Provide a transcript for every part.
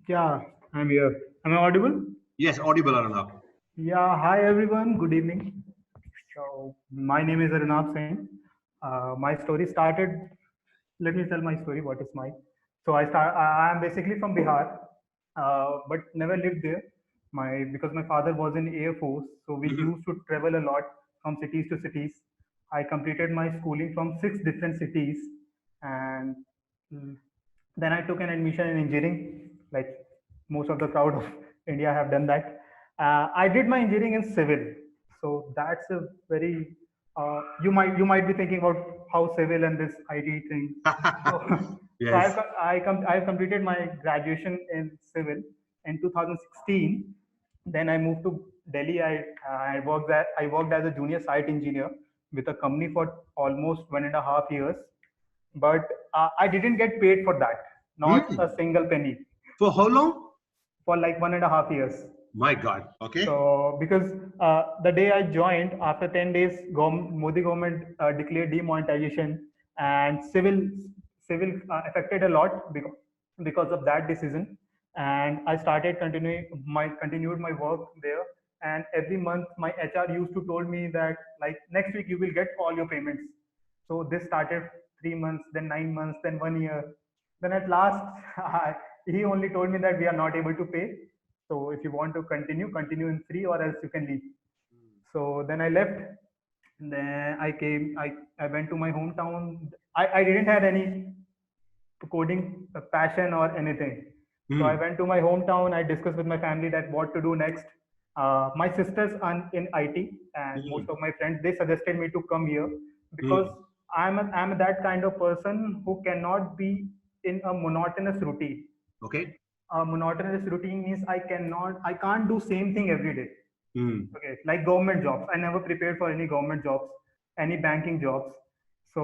Yeah, I'm here. Am I audible? Yes, audible, Arnab. Yeah, hi everyone. Good evening. So, my name is Arnab Singh. My story started. Let me tell my story. What is my? So I am basically from Bihar, but never lived there. My because my father was in Air Force, so we Hmm. used to travel a lot from cities to cities. I completed my schooling from six different cities, and mm, then I took an admission in engineering. Like most of the crowd of India have done that. I did my engineering in civil, so that's a very you might be thinking about how civil and this IT thing. So, so Yes. I've completed my graduation in civil in 2016. Then I moved to Delhi. I worked as a junior site engineer with a company for almost 1.5 years, but I didn't get paid for that, not a Hmm. single penny, For how long? for like 1.5 years. My God. Okay. So because the day I joined, after 10 days, Modi government declared demonetization, and civil affected a lot because of that decision. And I started continued my work there. And every month, my HR used to told me that like next week you will get all your payments. So this started 3 months, then 9 months, then 1 year. Then at last, he only told me that we are not able to pay. So if you want to continue in free, or else you can leave. So then I left. And then I went to my hometown. I didn't have any coding passion or anything. So I Hmm. went to my hometown. I discussed with my family that what to do next. My sisters are in IT, and most Hmm. of my friends they suggested me to come here because Hmm. I'm that kind of person who cannot be in a monotonous routine. Okay. A monotonous routine means I can't do same thing every day. Hmm. Okay, like government jobs. I never prepared for any government jobs, any banking jobs. So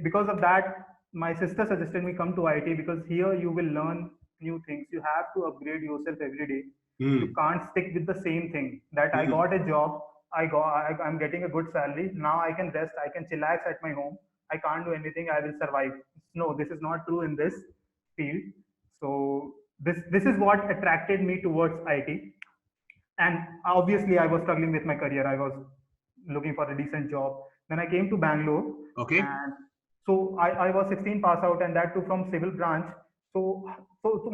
because of that, my sister suggested me come to IT because here you will learn new things. You have to upgrade yourself every day. You Hmm. can't stick with the same thing. That I Hmm. got a job, I'm getting a good salary. Now I can rest. I can chillax at my home. I can't do anything. I will survive. No, this is not true in this field. So this is what attracted me towards IT. And obviously I was struggling with my career. I was looking for a decent job. Then I came to Bangalore, Okay. and so I was 16 pass out, and that too from civil branch. So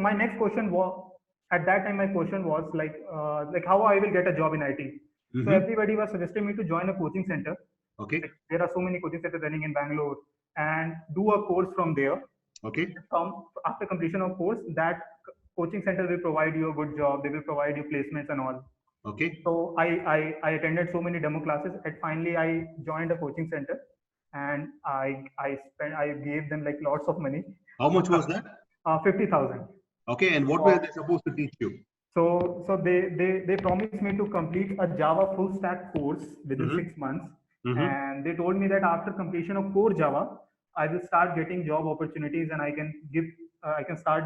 my next question was, at that time my question was like how I will get a job in IT. So Hmm. everybody was suggesting me to join a coaching center. Okay. Like, there are so many coaching centers running in Bangalore, and do a course from there. Okay. From after completion of course, that coaching center will provide you a good job. They will provide you placements and all. Okay. So I attended so many demo classes, and finally I joined a coaching center, and I gave them like lots of money, How much was that? 50,000. Okay. And what were they supposed to teach you? So they promised me to complete a Java full stack course within Hmm. 6 months, Hmm. and they told me that after completion of core Java, I will start getting job opportunities, and I can start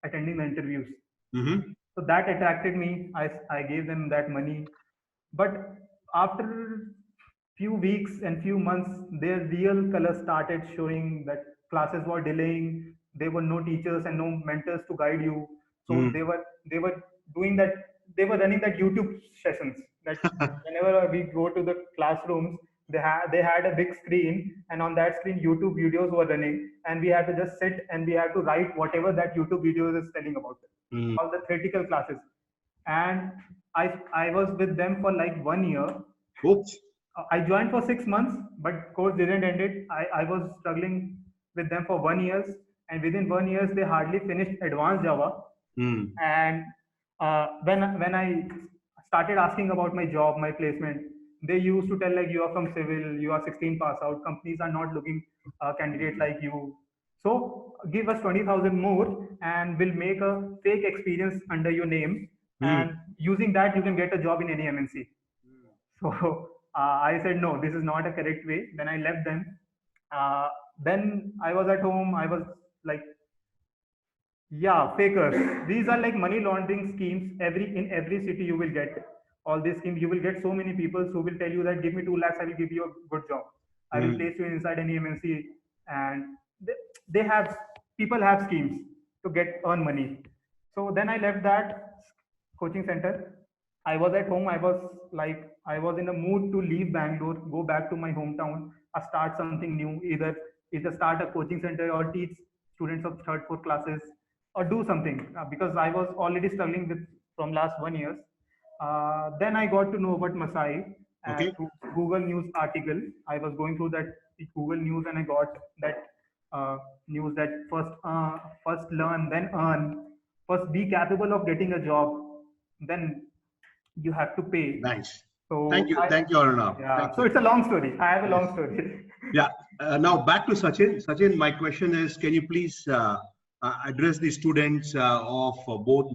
attending the interviews. Hmm. So that attracted me. I gave them that money, but after few weeks and few months, their real color started showing that classes were delaying. There were no teachers and no mentors to guide you. So Hmm. they were doing that. They were running that YouTube sessions. That whenever we go to the classrooms, they had a big screen, and on that screen YouTube videos were running, and we had to just sit and we had to write whatever that YouTube video is telling about, Hmm. all the theoretical classes. And I was with them for like 1 year. Oops. I joined for 6 months, but course didn't end it. I was struggling with them for 1 years, and within 1 years they hardly finished advanced Java. Hmm. And when I started asking about my job, my placement, they used to tell like you are from civil, you are 16 pass out. Companies are not looking a candidate like you. So give us 20,000 more, and we'll make a fake experience under your name, Hmm. and using that you can get a job in any MNC. So I said, no, this is not a correct way. Then I left them. Uh, then I was at home. I was like, yeah, fakers. These are like money laundering schemes. In every city you will get all these schemes. You will get so many people who will tell you that give me 2 lakhs, I will give you a good job. I will Hmm. place you inside any MNC, and they have people have schemes to get earn money. So then I left that coaching center. I was at home. I was in a mood to leave Bangalore, go back to my hometown, start something new. Either start a coaching center or teach students of third, fourth classes, or do something because I was already struggling with from last 1 year. Then I got to know about Masai Okay. through Google News article. I was going through that Google News and I got that news that first learn, then earn, first be capable of getting a job, then you have to pay. Nice. So Thank you, Arnav. yeah. Thank So you. it's a long story. I have a Yes. long story. Yeah. Now back to Sachin. Sachin, my question is, can you please address the students of both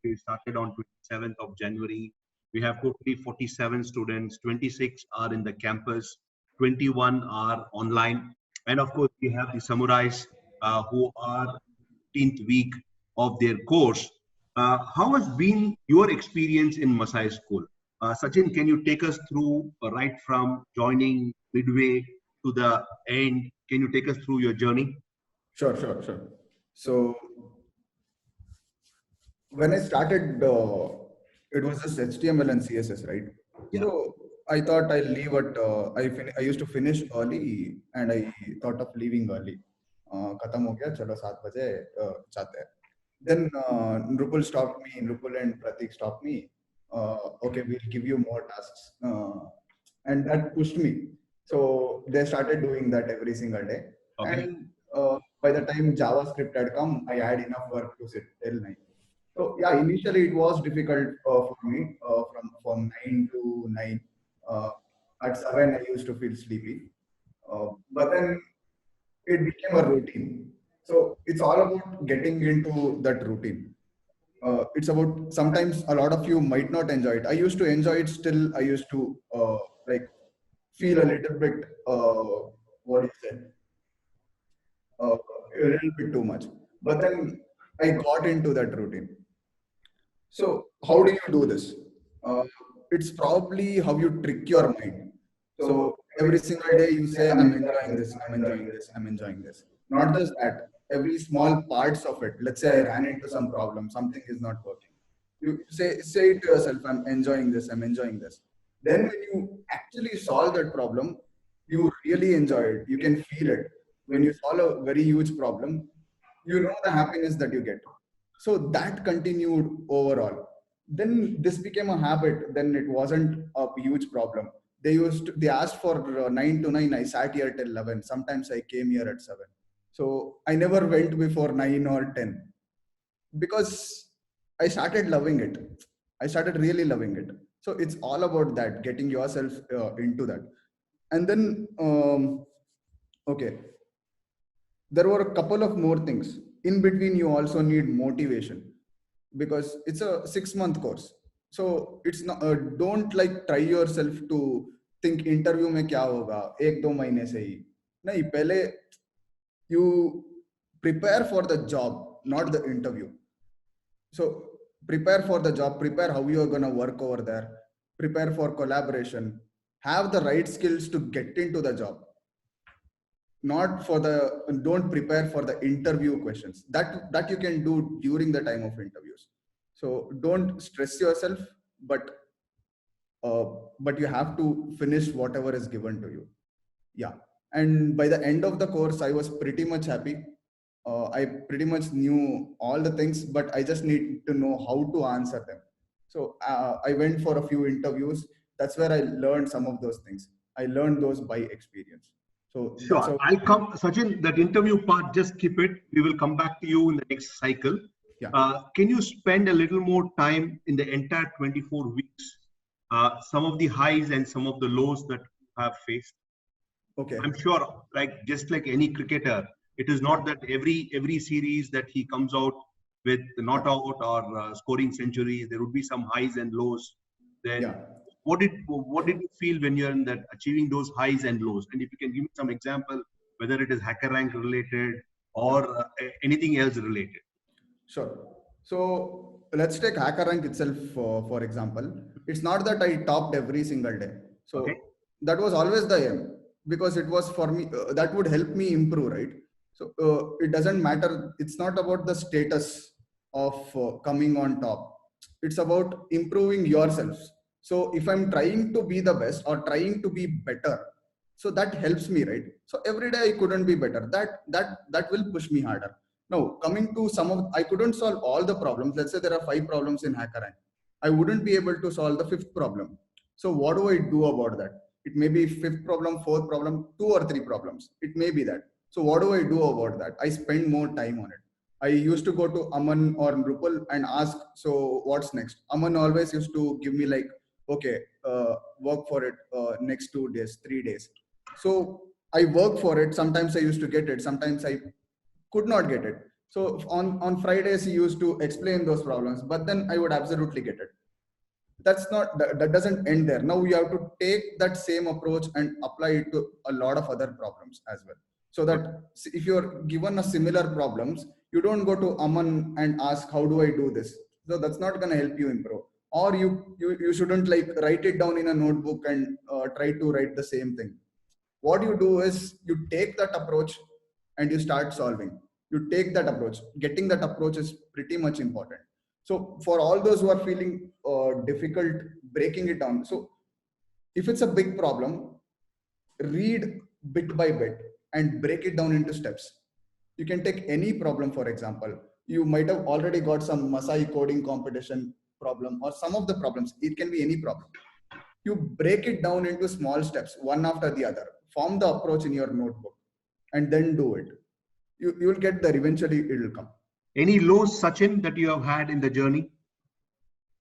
we started on 27th of January. We have totally 47 students, 26 are in the campus, 21 are online. And of course, we have the samurais who are 15th week of their course. How has been your experience in Masai School? Sachin, can you take us through right from joining midway to the end? Can you take us through your journey? Sure. So when I started, it was just HTML and CSS, right? Yeah. So I thought I'll leave at, I used to finish early and I thought of leaving early. खत्म हो गया चलो 7 बजे जाते हैं. Then Nrupal stopped me, Nrupal and Pratik stopped me. Okay, we'll give you more tasks. And that pushed me. So they started doing that every single day. Okay. And by the time JavaScript had come, I had enough work to sit till 9. So yeah, initially it was difficult for me from 9 to 9. At 7, I used to feel sleepy. But then it became a routine. So it's all about getting into that routine. It's about sometimes a lot of you might not enjoy it. I used to enjoy it still. I used to like feel a little bit what do you say? A little bit too much. But then I got into that routine. So how do you do this? It's probably how you trick your mind. So every single day you say, I'm enjoying this, I'm enjoying this, I'm enjoying this. Not just that, every small parts of it. Let's say I ran into some problem, something is not working. You say it to yourself, I'm enjoying this, I'm enjoying this. Then when you actually solve that problem, you really enjoy it. You can feel it. When you solve a very huge problem, you know the happiness that you get. So that continued overall. Then this became a habit. Then it wasn't a huge problem. They asked for 9 to 9. I sat here till 11. Sometimes I came here at 7. So I never went before 9 or 10 because I started loving it. I started really loving it. So it's all about that, getting yourself into that. And then, okay, there were a couple of more things. In between, you also need motivation because it's a 6-month course. So it's not, don't like try yourself to think interview में क्या होगा 1-2 महीने से ही नहीं पहले you prepare for the job, not the interview. So prepare for the job, prepare how you are going to work over there, prepare for collaboration, have the right skills to get into the job. Don't prepare for the interview questions that you can do during the time of interviews. So don't stress yourself, but you have to finish whatever is given to you. Yeah. And by the end of the course, I was pretty much happy. I pretty much knew all the things, but I just need to know how to answer them. So I went for a few interviews. That's where I learned some of those things. I learned those by experience. So sure, I'll come, Sachin, that interview part, just keep it. We will come back to you in the next cycle. Yeah. Can you spend a little more time in the entire 24 weeks, some of the highs and some of the lows that you have faced? Okay. I'm sure, like just like any cricketer, it is not that every series that he comes out with not out or scoring centuries, there would be some highs and lows. Then what did you feel when you're in that achieving those highs and lows? And if you can give me some example, whether it is HackerRank related or anything else related. Sure. So let's take HackerRank itself for example. It's not that I topped every single day. So that was always the aim because it was for me that would help me improve, right? So it doesn't matter. It's not about the status. of coming on top. It's about improving yourselves. So if I'm trying to be the best or trying to be better, so that helps me, right? So every day I couldn't be better. That will push me harder. Now coming to I couldn't solve all the problems. Let's say there are 5 problems in HackerRank. I wouldn't be able to solve the 5th problem. So what do I do about that? It may be 5th problem, 4th problem, 2 or 3 problems. It may be that. So what do I do about that? I spend more time on it. I used to go to Aman or Nrupal and ask, so what's next? Aman always used to give me like, okay, work for it next 2 days, 3 days. So I work for it. Sometimes I used to get it. Sometimes I could not get it. So on Fridays, he used to explain those problems, but then I would absolutely get it. That doesn't end there. Now you have to take that same approach and apply it to a lot of other problems as well. So that if you're given a similar problems, you don't go to Aman and ask, how do I do this? So that's not going to help you improve. Or you shouldn't like write it down in a notebook and try to write the same thing. What you do is you take that approach and you start solving. You take that approach. Getting that approach is pretty much important. So for all those who are feeling difficult breaking it down, so if it's a big problem, read bit by bit and break it down into steps. You can take any problem, for example. You might have already got some Masai coding competition problem or some of the problems. It can be any problem. You break it down into small steps, one after the other. Form the approach in your notebook and then do it. You will get there. Eventually, it will come. Any lows, Sachin, that you have had in the journey?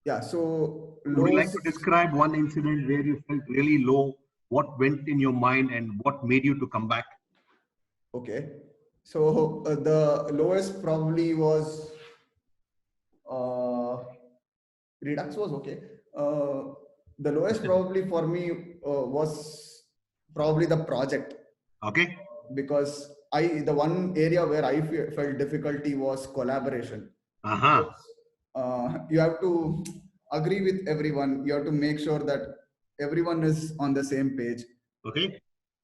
Yeah. So would you like to describe one incident where you felt really low? What went in your mind and what made you to come back? Okay. So the lowest probably was Redux was okay. The lowest probably for me was probably the project. Okay. Because the one area where I felt difficulty was collaboration. Uh-huh. You have to agree with everyone. You have to make sure that everyone is on the same page. Okay.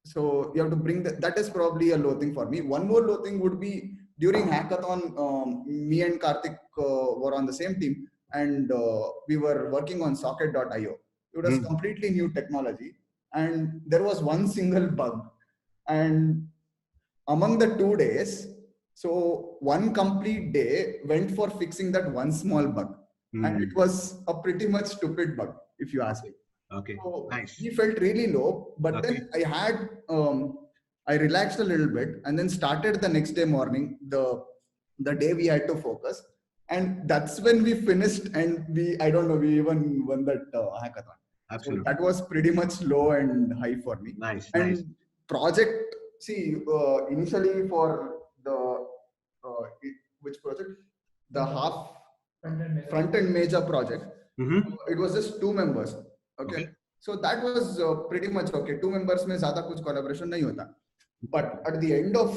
So you have to bring that is probably a low thing for me. One more low thing would be during hackathon, me and Karthik were on the same team and we were working on socket.io. It was completely new technology and there was one single bug. And among the 2 days, so one complete day went for fixing that one small bug. And it was a pretty much stupid bug, if you ask me. Okay, so nice. He felt really low, but then I relaxed a little bit and then started the next day morning, the day we had to focus. And that's when we finished and we even won that hackathon. Absolutely. So that was pretty much low and high for me. Nice, and nice. Project, initially for the, which project? The half front-end major project. It was just 2 members. Okay. So that was pretty much okay. 2 members mein zyada kuch collaboration nahi hota. But at the end of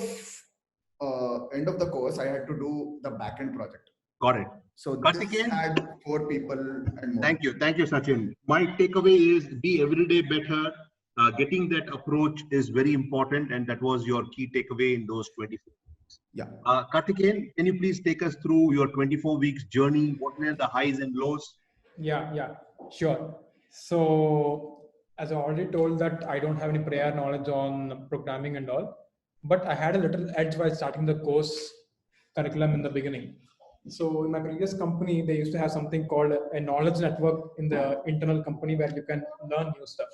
the course, I had to do the back-end project. Got it. So this had 4 people and more. Thank you, Sachin. My takeaway is be every day better. Getting that approach is very important, and that was your key takeaway in those 24 weeks. Yeah. Karthikeyan, can you please take us through your 24 weeks journey? What were the highs and lows? Yeah, sure. So, as I already told that I don't have any prior knowledge on programming and all, but I had a little edge while starting the course curriculum in the beginning. So in my previous company, they used to have something called a knowledge network in the internal company where you can learn new stuff.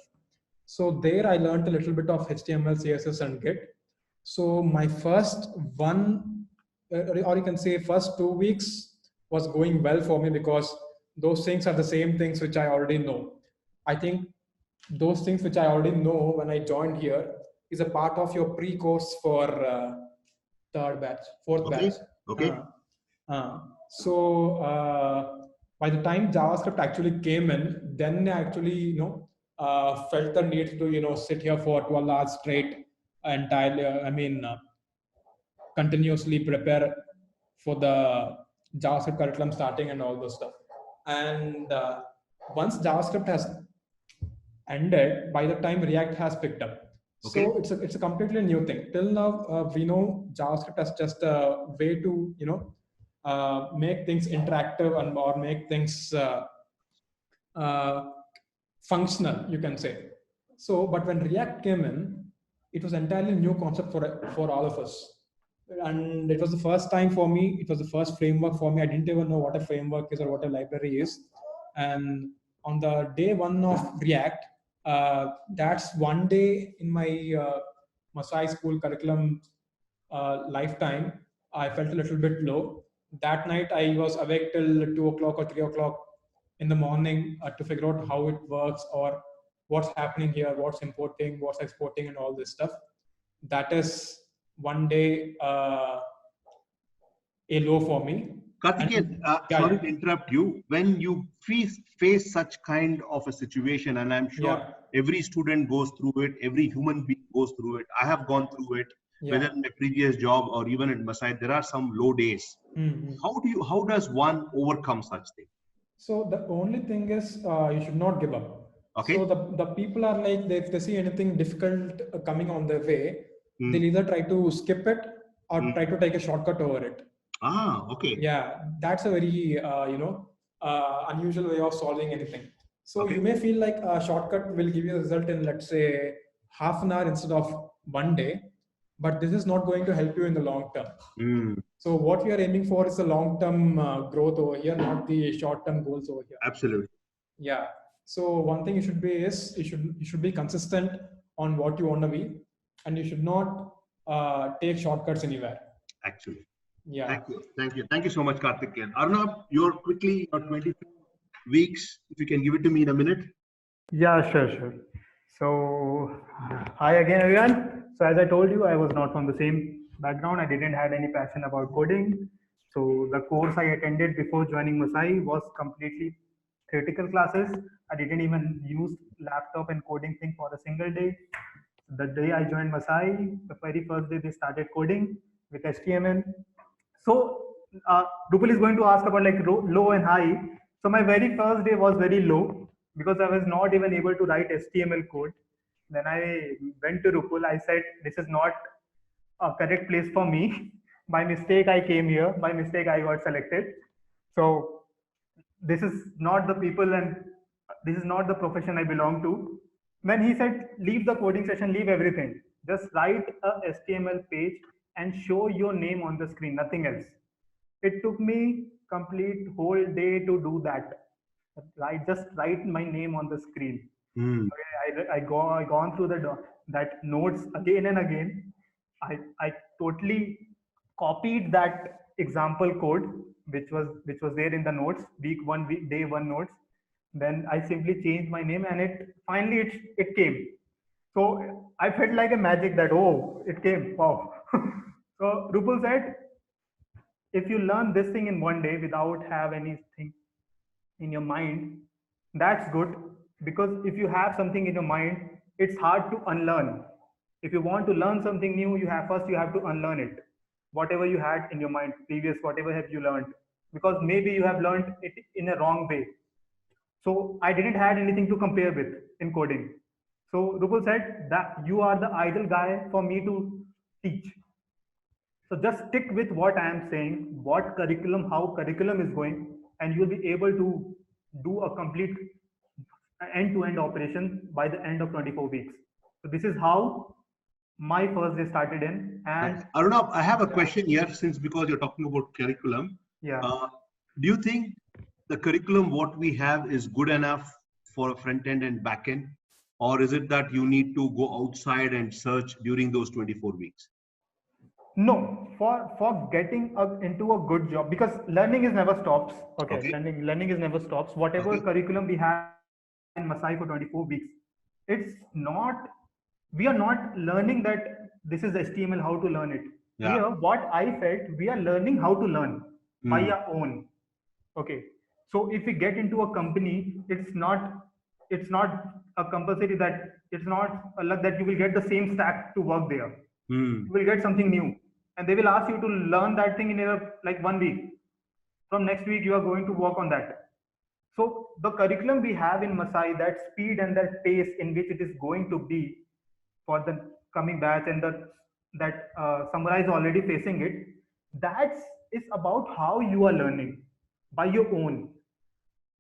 So there I learned a little bit of HTML, CSS and Git. So my first first 2 weeks was going well for me because those things are the same things which I already know. I think those things which I already know when I joined here is a part of your pre-course for fourth batch. Okay. So by the time JavaScript actually came in, then I actually felt the need to sit here for 12 hours straight entirely. Continuously prepare for the JavaScript curriculum starting and all those stuff. And once JavaScript has ended, by the time React has picked up. Okay. So it's a completely new thing. Till now, we know JavaScript as just a way to make things interactive and or make things functional, you can say. So, but when React came in, it was entirely new concept for all of us, and it was the first time for me. It was the first framework for me. I didn't even know what a framework is or what a library is. And on the day one of React, that's one day in my Masai school curriculum lifetime, I felt a little bit low. That night, I was awake till 2 o'clock or 3 o'clock in the morning to figure out how it works or what's happening here, what's importing, what's exporting, and all this stuff. That is one day a low for me. Karthikeyan, sorry to interrupt you. When you face such kind of a situation, and I'm sure every student goes through it, every human being goes through it. I have gone through it, whether in my previous job or even in Masai, there are some low days. How does one overcome such thing? So the only thing is you should not give up. Okay. So the people are like, if they see anything difficult coming on their way, they'll either try to skip it or try to take a shortcut over it. Okay. Yeah, that's a very unusual way of solving anything. So you may feel like a shortcut will give you a result in, let's say, half an hour instead of one day, but this is not going to help you in the long term. So what we are aiming for is the long-term growth over here, not the short-term goals over here. Absolutely. Yeah. So one thing you should be is you should be consistent on what you want to be, and you should not take shortcuts anywhere. Actually. Yeah. Thank you so much, Karthikeyan. Arnab, you're 24 weeks. If you can give it to me in a minute. Yeah, sure. So, hi again, everyone. So, as I told you, I was not from the same background. I didn't have any passion about coding. So, the course I attended before joining Masai was completely theoretical classes. I didn't even use laptop and coding thing for a single day. The day I joined Masai, the very first day they started coding with HTML. So Rupal is going to ask about like low and high. So my very first day was very low because I was not even able to write HTML code. Then I went to Rupal. I said, this is not a correct place for me. By mistake, I came here. By mistake, I got selected. So this is not the people and this is not the profession I belong to. When he said, leave the coding session, leave everything. Just write a HTML page and show your name on the screen, nothing else. It took me complete whole day to do that. I just write my name on the screen. I gone through that notes again and again. I totally copied that example code which was there in the notes, day one notes. Then I simply changed my name and it came. So I felt like a magic that, oh, it came. Wow. So Rupal said, if you learn this thing in one day without have anything in your mind, that's good. Because if you have something in your mind, it's hard to unlearn. If you want to learn something new, you have to unlearn it. Whatever you had in your mind previous, whatever have you learned, because maybe you have learned it in a wrong way. So I didn't have anything to compare with in coding. So Rupal said that you are the ideal guy for me to teach. So just stick with what I am saying, how curriculum is going, and you'll be able to do a complete end-to-end operation by the end of 24 weeks. So this is how my first day started in. And Arunab, I have a question here because you're talking about curriculum. Yeah. Do you think the curriculum what we have is good enough for front end and back end, or is it that you need to go outside and search during those 24 weeks? No, for getting into a good job, because learning is never stops. Okay. Learning is never stops. Whatever curriculum we have in Masai for 24 weeks, we are not learning that this is HTML, how to learn it. Yeah. Here, what I felt, we are learning how to learn by our own. Okay. So if we get into a company, it's not a compulsory that it's not a luck that you will get the same stack to work there. You will get something new, and they will ask you to learn that thing in like 1 week. From next week, you are going to work on that. So the curriculum we have in Masai, that speed and that pace in which it is going to be for the coming batch, and that Samurai is already facing it, that's is about how you are learning by your own.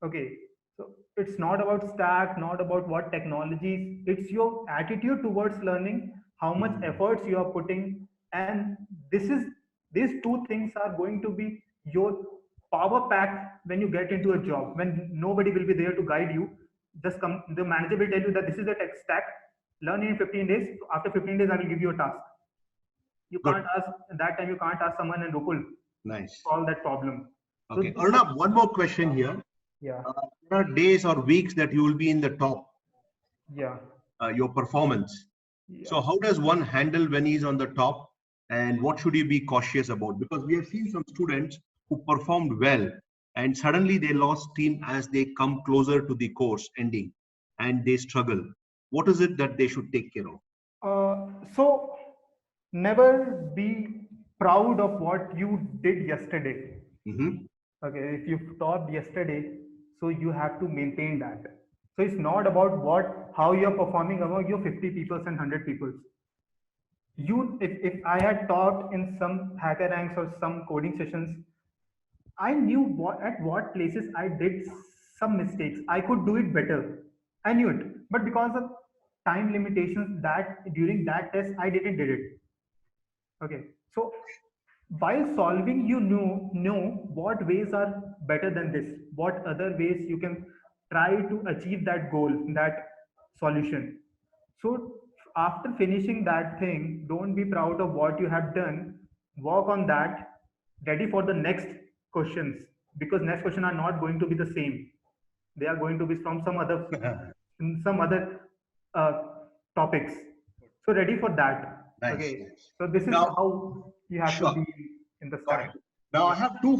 Okay, so it's not about stack, not about what technologies. It's your attitude towards learning, how much efforts you are putting, and this is these two things are going to be your power pack when you get into a job. When nobody will be there to guide you, just come. The manager will tell you that this is the tech stack. Learn in 15 days. After 15 days, I will give you a task. You Good. can't ask at that time. You can't ask someone and Rukul Nice. solve that problem. Okay. So Arnab, one more question here. yeah, There are days or weeks that you will be in the top, yeah, your performance. yeah. So how does one handle when he's on the top, and what should he be cautious about? Because we have seen some students who performed well and suddenly they lost steam as they come closer to the course ending and they struggle. What is it that they should take care of? So never be proud of what you did yesterday. Mhm. Okay, if you stopped yesterday, so you have to maintain that. So it's not about how you're performing among your 50 people and 100 people. If I had taught in some hacker ranks or some coding sessions, I knew at what places I did some mistakes. I could do it better. I knew it, but because of time limitations, that during that test I didn't did it. Okay, so while solving, you know what ways are better than this. What other ways you can try to achieve that goal, that solution. So after finishing that thing, don't be proud of what you have done. Work on that, ready for the next questions, because next question are not going to be the same. They are going to be from some other uh, topics. So ready for that. Nice. Okay. So this is Now, how you have to sure. be in the Got it. stack. Now I have two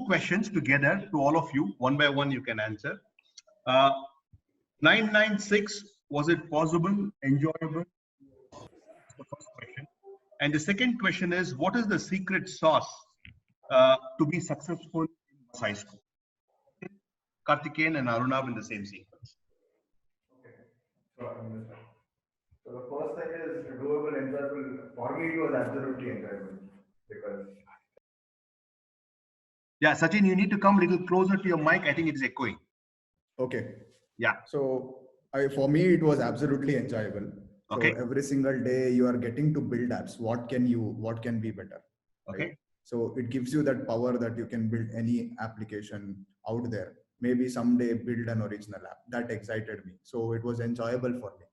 questions together to all of you. One by one, you can answer. 996, was it possible, enjoyable? That's the first question. And the second question is, what is the secret sauce to be successful in high school? Karthikeyan and Arunab in the same sequence. Sure. So the first thing is doable, enjoyable. For me, it was absolutely enjoyable because. Yeah, Sachin, you need to come a little closer to your mic. I think it is echoing. Okay. Yeah. So for me, it was absolutely enjoyable. So Okay. every single day you are getting to build apps. What can be better? Okay. Right? So it gives you that power that you can build any application out there. Maybe someday build an original app. That excited me. So it was enjoyable for me.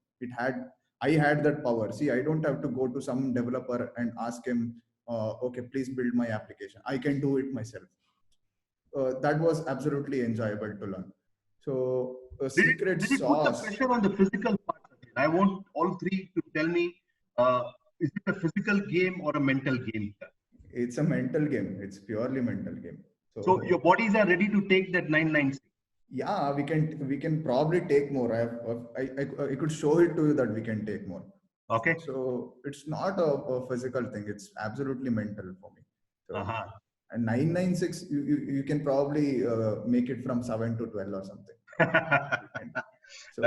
I had that power. See, I don't have to go to some developer and ask him, okay, please build my application. I can do it myself. That was absolutely enjoyable to learn. So a secret Did it put the sauce. pressure on the physical part? I want all three to tell me, is it a physical game or a mental game? It's a mental game. It's purely mental game. So your bodies are ready to take that 996. Yeah, we can probably take more. I could show it to you that we can take more. Okay. So it's not a physical thing. It's absolutely mental for me. So, and 996, you can probably make it from 7 to 12 or something. So,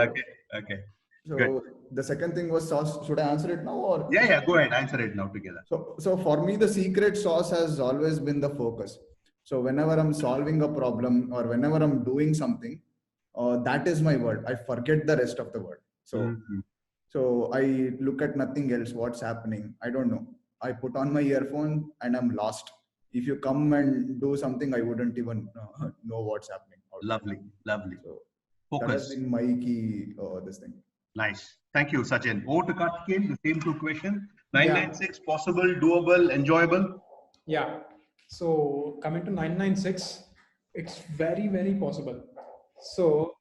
okay. So good. the second thing was sauce. Should I answer it now or? Yeah. Go ahead. Answer it now together. So for me, the secret sauce has always been the focus. So whenever I'm solving a problem or whenever I'm doing something, that is my word. I forget the rest of the word. So I look at nothing else. What's happening? I don't know. I put on my earphone and I'm lost. If you come and do something, I wouldn't even know what's happening. Lovely. So focus. That has been my key. This thing. Nice. Thank you, Sachin. Over to Karthikeyan, the same two questions. 996, possible, doable, enjoyable? Yeah. So coming to 996, it's very, very possible. So,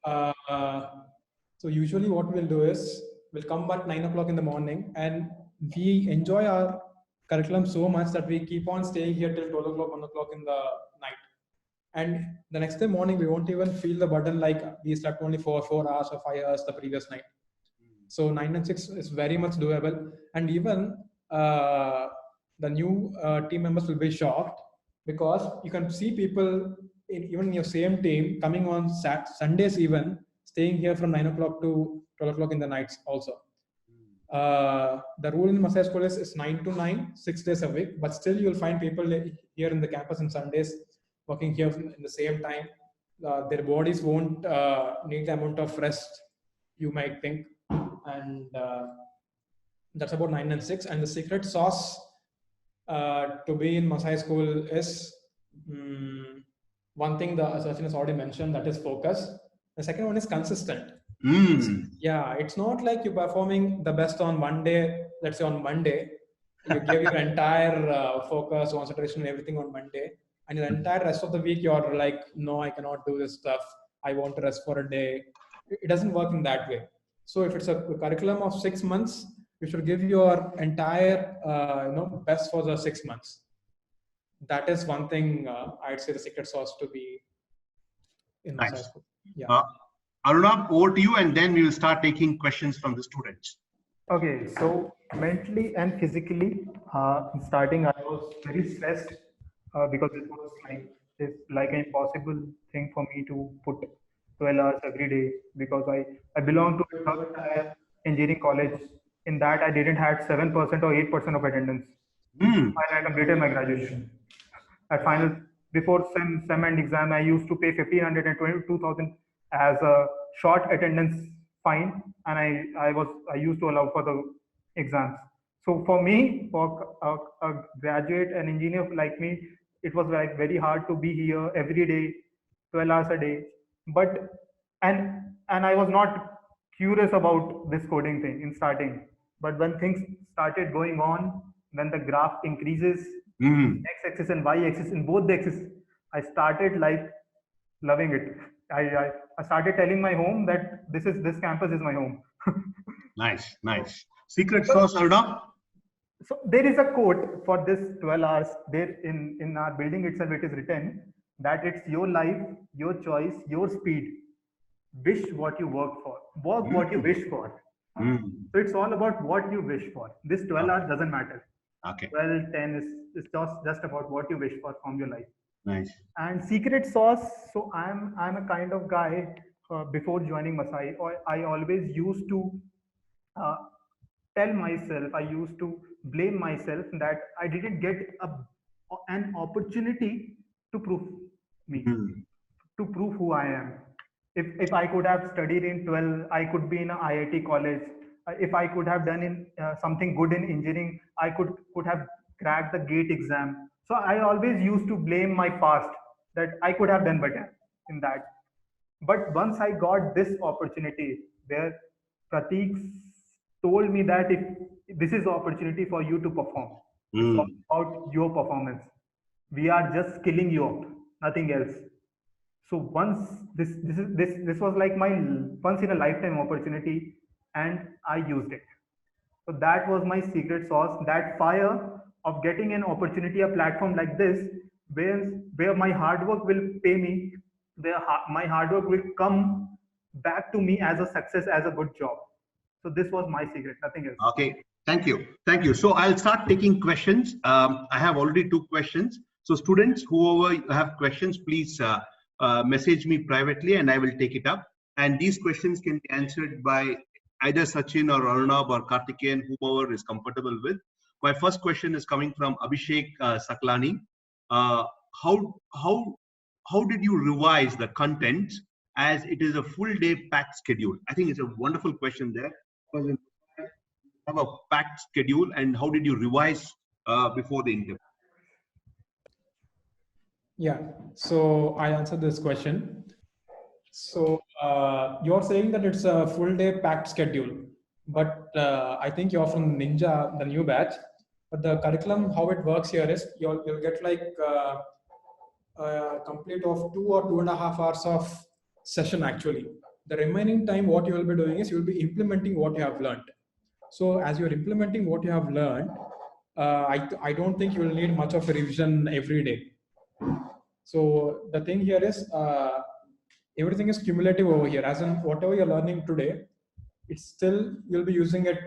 so usually what we'll do is we'll come back 9 o'clock in the morning and we enjoy our curriculum so much that we keep on staying here till 12 o'clock, 1 o'clock in the night. And the next day morning, we won't even feel the burden like we slept only for 4 hours or 5 hours the previous night. So 996 is very much doable. And even the new team members will be shocked because you can see people even in your same team coming on Sundays even, staying here from 9 o'clock to 12 o'clock in the nights also. The rule in Masai school is 9 to 9, 6 days a week, but still you'll find people here in the campus on Sundays working here in the same time. Their bodies won't need the amount of rest you might think. And that's about 9 and 6. And the secret sauce to be in Masai school is one thing the Sachin has already mentioned, that is focus. The second one is consistent. Yeah, it's not like you're performing the best on one day. Let's say on Monday, you give your entire focus, concentration, everything on Monday, and the entire rest of the week you're like, no, I cannot do this stuff. I want to rest for a day. It doesn't work in that way. So if it's a curriculum of 6 months, you should give your entire best for the 6 months. That is one thing I'd say the secret sauce to be in Masai school. Yeah. Arunabh, over to you, and then we will start taking questions from the students. Okay, so mentally and physically, starting I was very stressed because it was like an impossible thing for me to put 12 hours every day, because I belong to a third tier engineering college. In that, I didn't have 7% or 8% of attendance. And I completed my graduation. At final, before sem and exam, I used to pay 1,500 and 22,000 as a short attendance fine, and I used to allow for the exams. So for me, for a graduate, an engineer like me, it was like very hard to be here every day, 12 hours a day. But and I was not curious about this coding thing in starting. But when things started going on, when the graph increases, x-axis and y-axis, in both the axis, I started like loving it. I started telling my home that this campus is my home. Nice, nice. Secret sauce, Arunabh? So there is a quote for this 12 hours. There in our building itself, it is written that it's your life, your choice, your speed. Wish what you work for. Work what you wish for. So it's all about what you wish for. This 12 hours doesn't matter. Okay. 12, 10 is just about what you wish for from your life. Nice. And secret sauce. So I'm a kind of guy before joining Masai. I always used to tell myself, I used to blame myself that I didn't get an opportunity to prove me, to prove who I am. If I could have studied in 12, I could be in an IIT college. If I could have done in something good in engineering, I could have cracked the GATE exam. So I always used to blame my past that I could have done better in that. But once I got this opportunity where Prateek told me that if this is the opportunity for you to perform, it's all about your performance. We are just skilling you up, nothing else. So once this was like my once in a lifetime opportunity, and I used it. So that was my secret sauce, that fire of getting an opportunity, a platform like this, where my hard work will pay me, where my hard work will come back to me as a success, as a good job. So this was my secret, nothing else. Okay, thank you. Thank you. So I'll start taking questions. I have already 2 questions. So students, whoever have questions, please message me privately and I will take it up. And these questions can be answered by either Sachin or Arunabh or Karthikeyan, whoever is comfortable with. My first question is coming from Abhishek Saklani. How did you revise the content as it is a full day packed schedule? I think it's a wonderful question there. Because you have a packed schedule, and how did you revise before the interview? Yeah, so I answered this question. So you're saying that it's a full day packed schedule, but I think you're from Ninja, the new batch. But the curriculum, how it works here is you'll get like a complete of 2 or 2.5 hours of session actually. The remaining time, what you will be doing is you will be implementing what you have learned. So as you're implementing what you have learned, I don't think you will need much of a revision every day. So the thing here is everything is cumulative over here. As in whatever you're learning today, it's still you'll be using it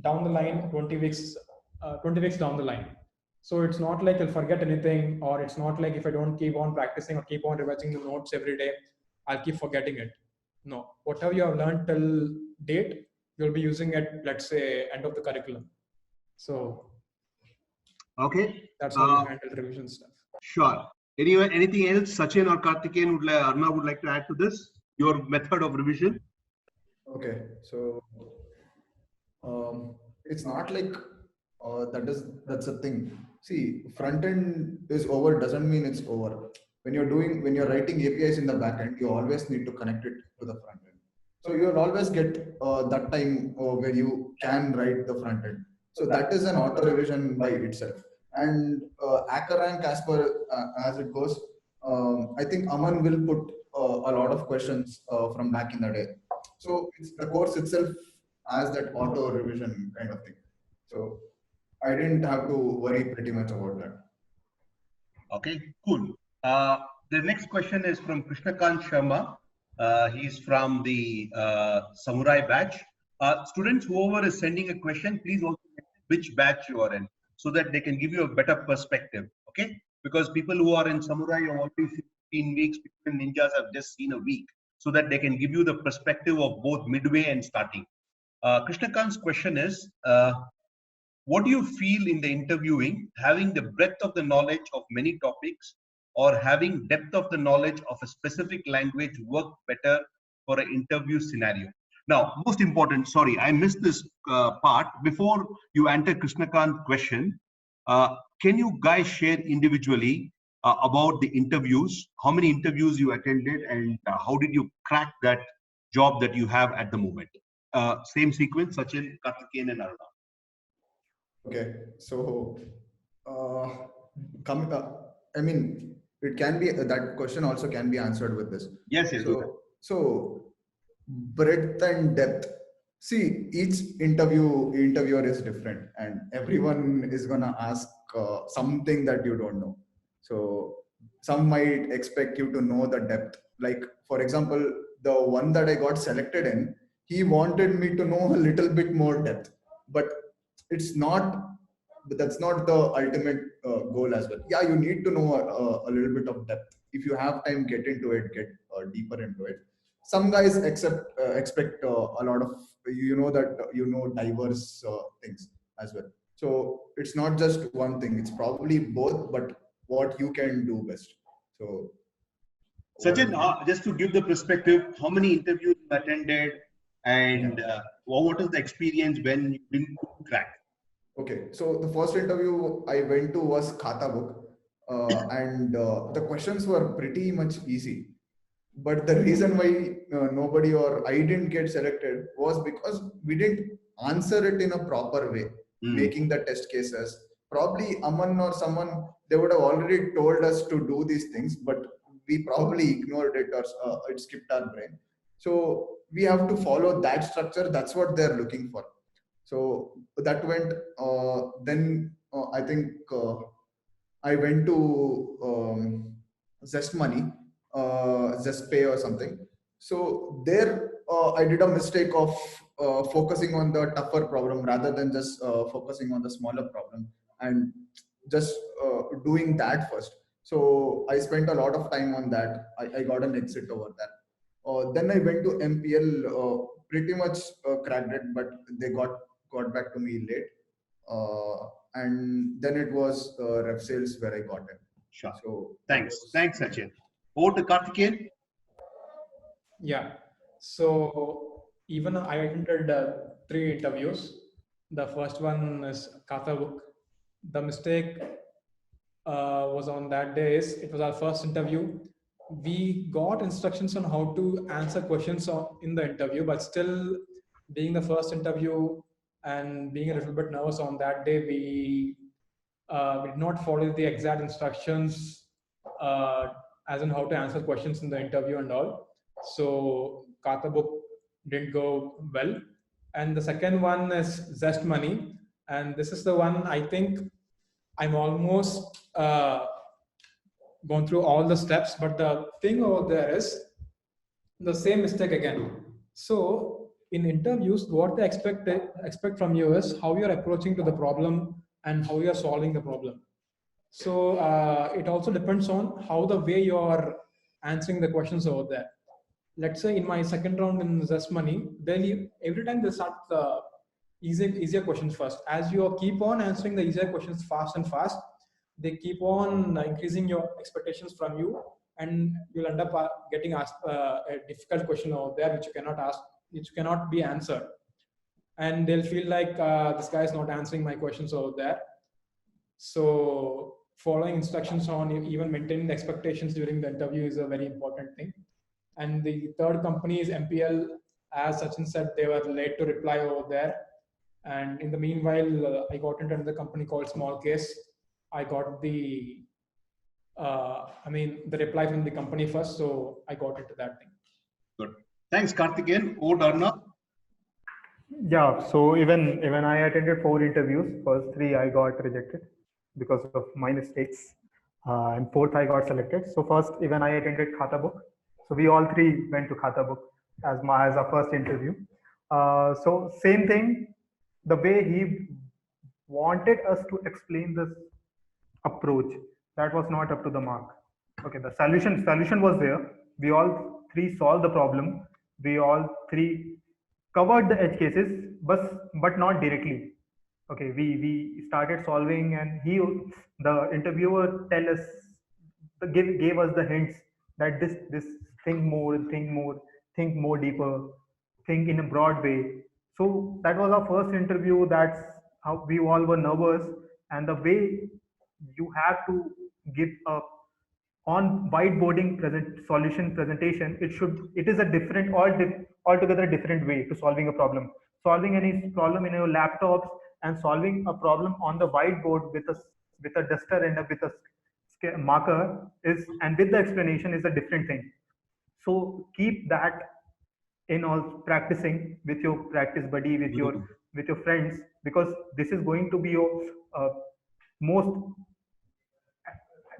down the line 20 weeks down the line. So it's not like you'll forget anything, or it's not like if I don't keep on practicing or keep on revising the notes every day, I'll keep forgetting it. No, whatever you have learned till date, you'll be using at, let's say, end of the curriculum. So Okay. that's how you handle revision stuff. Sure. Anyway, anything else Sachin or Karthikeyan Arnav would like to add to this? Your method of revision? Okay, so it's not like that's a thing. See, front end is over doesn't mean it's over. When you're writing APIs in the back end, you always need to connect it to the front end. So you'll always get that time where you can write the front end. So that is an auto revision by itself. And HackerRank, as it goes, I think Aman will put a lot of questions from back in the day. So the course itself has that auto revision kind of thing. So I didn't have to worry pretty much about that. Okay, cool. The next question is from Krishnakant Sharma. He's from the Samurai batch. Students, whoever is sending a question, please also mention which batch you are in so that they can give you a better perspective. Okay, because people who are in Samurai have already seen 15 weeks, people in Ninjas have just seen a week, so that they can give you the perspective of both midway and starting. Krishnakant's question is, what do you feel in the interviewing, having the breadth of the knowledge of many topics or having depth of the knowledge of a specific language work better for an interview scenario? Now, most important, sorry, I missed this part. Before you answer Krishnakant's question, can you guys share individually about the interviews, how many interviews you attended and how did you crack that job that you have at the moment? Same sequence, Sachin, Karthikeyan and Arnav. Okay, so I mean, it can be that question also can be answered with this. Yes, yes. So breadth and depth. See, each interviewer is different, and everyone is gonna ask something that you don't know. So some might expect you to know the depth. Like for example, the one that I got selected in, he wanted me to know a little bit more depth, but it's not. That's not the ultimate goal as well. Yeah, you need to know a little bit of depth. If you have time, get into it, get deeper into it. Some guys expect a lot of diverse things as well. So it's not just one thing. It's probably both, but what you can do best. So Sachin, just to give the perspective, how many interviews you attended and what is the experience when you didn't crack? Okay, so the first interview I went to was Khata Book, and the questions were pretty much easy. But the reason why nobody or I didn't get selected was because we didn't answer it in a proper way, making the test cases. Probably Aman or someone, they would have already told us to do these things, but we probably ignored it or it skipped our brain. So we have to follow that structure. That's what they're looking for. So that went, then I think I went to Zest Money, Zest Pay or something. So there I did a mistake of focusing on the tougher problem rather than just focusing on the smaller problem and just doing that first. So I spent a lot of time on that. I got an exit over that. Then I went to MPL, pretty much cracked it, but they got back to me late. And then it was rep sales where I got it. Sure. So thanks, Sachin. Over to Karthikeyan. Yeah. So even I attended 3 interviews. The first one is Katha Book. The mistake was on that day is it was our first interview. We got instructions on how to answer questions in the interview, but still being the first interview and being a little bit nervous on that day, we did not follow the exact instructions as in how to answer questions in the interview and all. So Katha Book didn't go well. And the second one is Zest Money. And this is the one I think I'm almost gone through all the steps, but the thing over there is the same mistake again. So in interviews, what they expect from you is how you're approaching to the problem and how you're solving the problem. So it also depends on how the way you're answering the questions over there. let's say in my second round in Zest Money, every time they start the easier questions first. As you keep on answering the easier questions fast and fast, they keep on increasing your expectations from you, and you'll end up getting asked a difficult question over there which you cannot ask, which cannot be answered, and they'll feel like this guy is not answering my questions over there. So following instructions on even maintaining the expectations during the interview is a very important thing. And the third company is MPL. As Sachin said, they were late to reply over there. And in the meanwhile, I got into another company called Small Case. I got the reply from the company first, so I got into that thing. Good. Thanks, Karthikeyan. Over to Arnab. Yeah, so even I attended 4 interviews. First 3 I got rejected because of my mistakes, and 4th I got selected. So first even I attended Khata Book. So we all 3 went to Khata Book as our first interview. So same thing, the way he wanted us to explain this approach, that was not up to the mark. Okay, the solution was there. We all 3 solved the problem. We all 3 covered the edge cases, but not directly. Okay, we started solving, and the interviewer gave us the hints that this think more, think more deeper, think in a broad way. So that was our first interview. That's how we all were nervous, and the way you have to give a on whiteboarding solution presentation, it is a different altogether different way to solving a problem. Solving any problem in your laptops and solving a problem on the whiteboard with a duster and with a marker is, and with the explanation, is a different thing. So keep that in all, practicing with your practice buddy, with your friends, because this is going to be your most,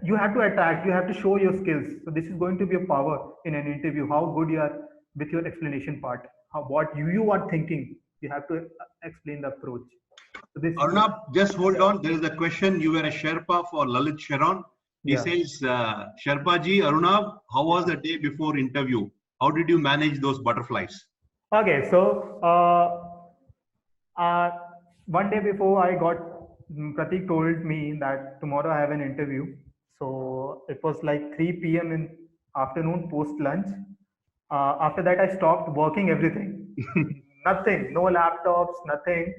you have to attack, you have to show your skills. So this is going to be a power in an interview, how good you are with your explanation part, what you are thinking. You have to explain the approach. So this, Arnab, just hold on. There is a question. You were a Sherpa for Lalit Sharon. He says, Sherpa ji, Arnab, how was the day before interview? How did you manage those butterflies? Okay, so one day before I got, Pratik told me that tomorrow I have an interview. So it was like 3 p.m. in afternoon post lunch. After that, I stopped working everything. Nothing, no laptops, nothing.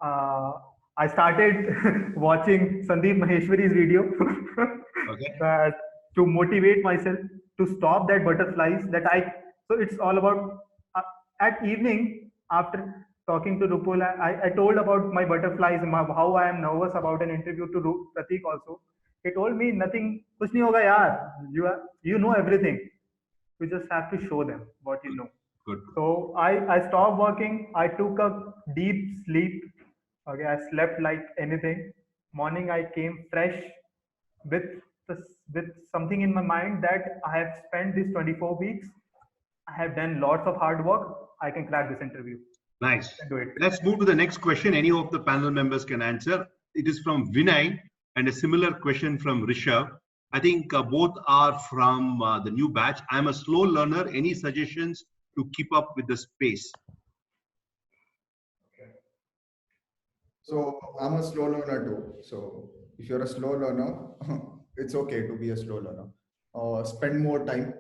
I started watching Sandeep Maheshwari's video that to motivate myself to stop that butterflies so it's all about at evening after talking to Rupul, I told about my butterflies, how I am nervous about an interview to Pratik also. He told me nothing, kuch nahi hoga yaar. You know everything. You just have to show them what you know. Good. So I stopped working. I took a deep sleep. Okay, I slept like anything. Morning I came fresh with something in my mind that I have spent these 24 weeks. I have done lots of hard work. I can crack this interview. Nice. Do it. Let's move to the next question. Any of the panel members can answer. It is from Vinay, and a similar question from Rishabh. I think both are from the new batch. I'm a slow learner. Any suggestions to keep up with the pace? So I'm a slow learner too. So if you're a slow learner, it's okay to be a slow learner. Spend more time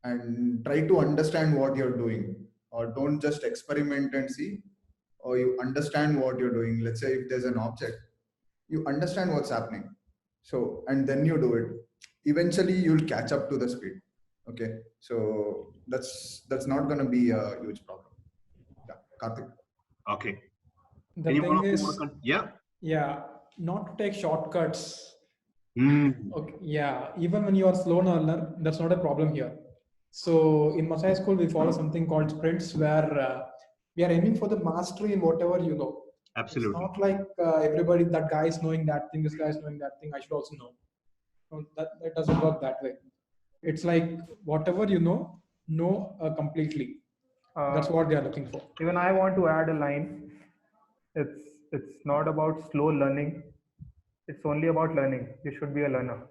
and try to understand what you're doing, or don't just experiment and see, or you understand what you're doing. Let's say if there's an object, you understand what's happening. So, and then you do it. Eventually you'll catch up to the speed. Okay. So that's not going to be a huge problem. Yeah. Karthik. Okay. The thing is, yeah, not to take shortcuts. Okay. Yeah, even when you are slow learner, that's not a problem here. So in Masai School, we follow something called sprints, where we are aiming for the mastery in whatever you know. Absolutely. It's not like everybody, that guy is knowing that thing, this guy is knowing that thing, I should also know. So that doesn't work that way. It's like whatever you know completely. That's what they are looking for. Even I want to add a line. It's not about slow learning. It's only about learning. You should be a learner.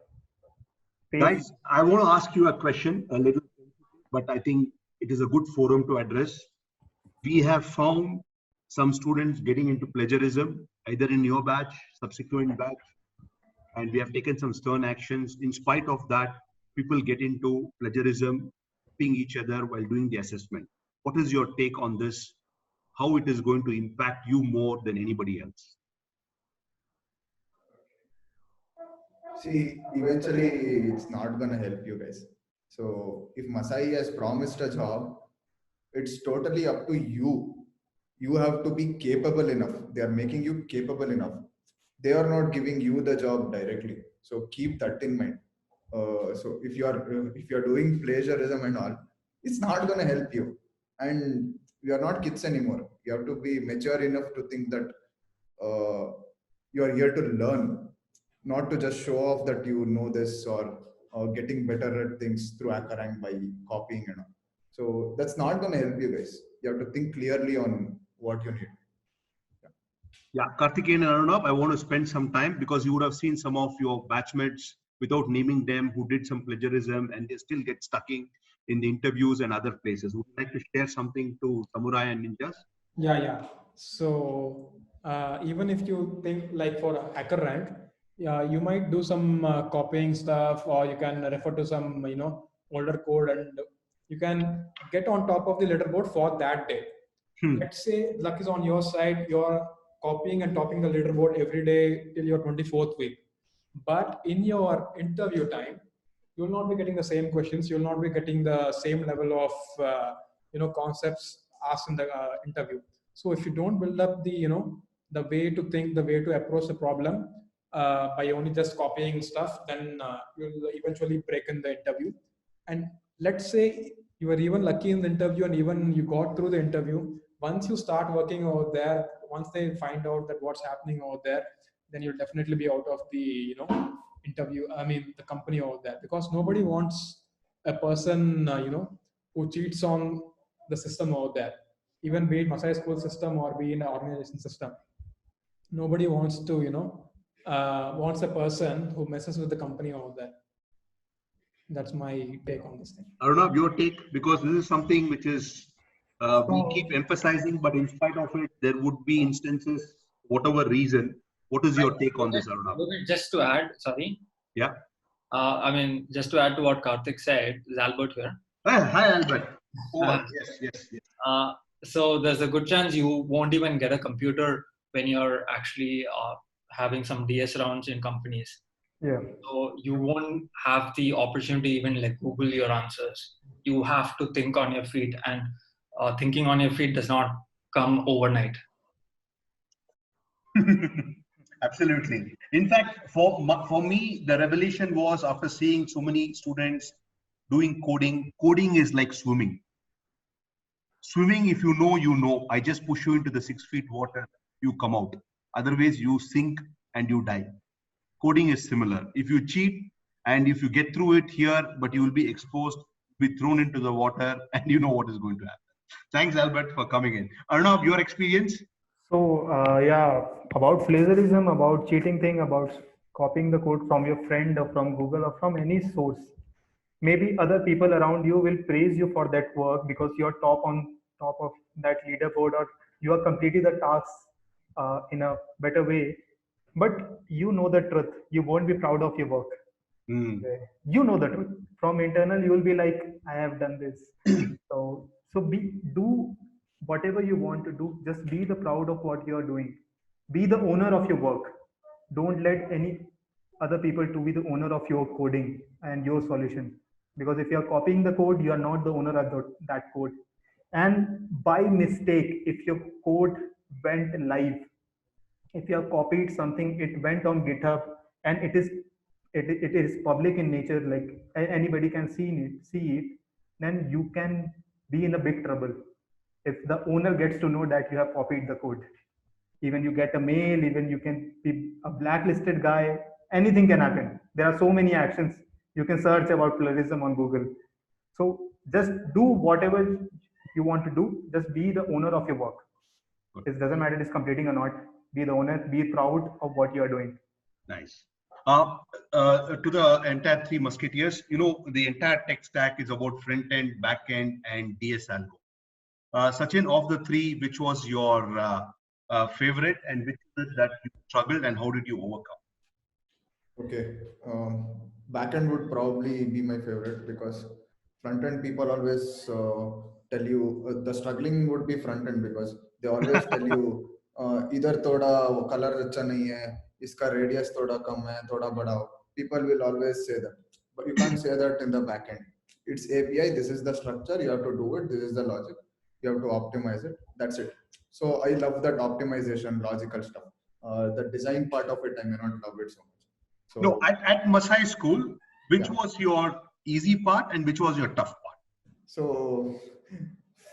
Guys, I want to ask you a question, a little, but I think it is a good forum to address. We have found some students getting into plagiarism, either in your batch, subsequent batch, and we have taken some stern actions. In spite of that, people get into plagiarism, copying each other while doing the assessment. What is your take on this? How it is going to impact you more than anybody else? See, eventually it's not gonna help you guys. So if Masai has promised a job, it's totally up to you. You have to be capable enough. They are making you capable enough. They are not giving you the job directly. So keep that in mind. So if you are doing plagiarism and all, it's not gonna help you. And we are not kids anymore. You have to be mature enough to think that you are here to learn, not to just show off that you know this or getting better at things through rank by copying and all. So that's not going to help you guys. You have to think clearly on what you need. Yeah, Karthikeyan and Arunabh, I want to spend some time because you would have seen some of your batchmates, without naming them, who did some plagiarism and they still get stuck in the interviews and other places. Would you like to share something to Samurai and Ninjas? Yeah. So even if you think like for a hacker rank, you might do some copying stuff, or you can refer to some older code, and you can get on top of the leaderboard for that day. Let's say luck is on your side, you're copying and topping the leaderboard every day till your 24th week. But in your interview time, you'll not be getting the same questions. You'll not be getting the same level of concepts asked in the interview. So if you don't build up the way to think, the way to approach the problem by only just copying stuff, then you'll eventually break in the interview. And let's say you were even lucky in the interview and even you got through the interview. Once you start working over there, once they find out that what's happening over there, then you'll definitely be out of the interview. I mean, the company over there, because nobody wants a person who cheats on the system over there. Even be it Masai school system or be in an organization system, nobody wants to wants a person who messes with the company over there. That's my take on this thing. Arunabh, your take, because this is something which is we keep emphasizing, but in spite of it, there would be instances, whatever reason. What is your take on this, Arunabh? Just to add, sorry. Yeah. Just to add to what Karthik said, is Albert here. Hi, Albert. Yes. So there's a good chance you won't even get a computer when you're actually having some DS rounds in companies. Yeah. So you won't have the opportunity even like Google your answers. You have to think on your feet, and thinking on your feet does not come overnight. Absolutely. In fact, for me, the revelation was after seeing so many students doing coding. Coding is like swimming. Swimming, if you know, you know. I just push you into the 6 feet water, you come out. Otherwise, you sink and you die. Coding is similar. If you cheat and if you get through it here, but you will be exposed, be thrown into the water, and you know what is going to happen. Thanks, Albert, for coming in. Arnav, your experience? So yeah, about plagiarism, about cheating thing, about copying the code from your friend or from Google or from any source. Maybe other people around you will praise you for that work because you're on top of that leaderboard, or you are completing the tasks in a better way. But you know the truth. You won't be proud of your work. You know the truth. From internal, you will be like, I have done this. So do whatever you want to do. Just be the proud of what you are doing. Be the owner of your work. Don't let any other people to be the owner of your coding and your solution. Because if you are copying the code, you are not the owner of that code. And by mistake, if your code went live, if you have copied something, it went on GitHub, and it is public in nature, like anybody can see it, then you can be in a big trouble if the owner gets to know that you have copied the code. Even you get a mail, even you can be a blacklisted guy, anything can happen. There are so many actions. You can search about plagiarism on Google. So just do whatever you want to do. Just be the owner of your work. It doesn't matter if it's completing or not. Be the owner, be proud of what you are doing. Nice. Uh, to the entire three musketeers, you know, the entire tech stack is about front end, back end, and DS Algo. Sachin, of the three, which was your favorite, and which is that you struggled, and how did you overcome? Okay. Backend would probably be my favorite because front end people always tell you the struggling would be front end because they always tell you इधर थोड़ा color अच्छा नहीं है, इसका radius थोड़ा कम है, थोड़ा बढ़ाओ. People will always say that, but you can't say that in the backend. It's API. This is the structure. You have to do it. This is the logic. You have to optimize it. That's it. So I love that optimization, logical stuff. The design part of it, I may not love it so much. So, No, at Masai School, which Yeah. was your easy part and which was your tough part? so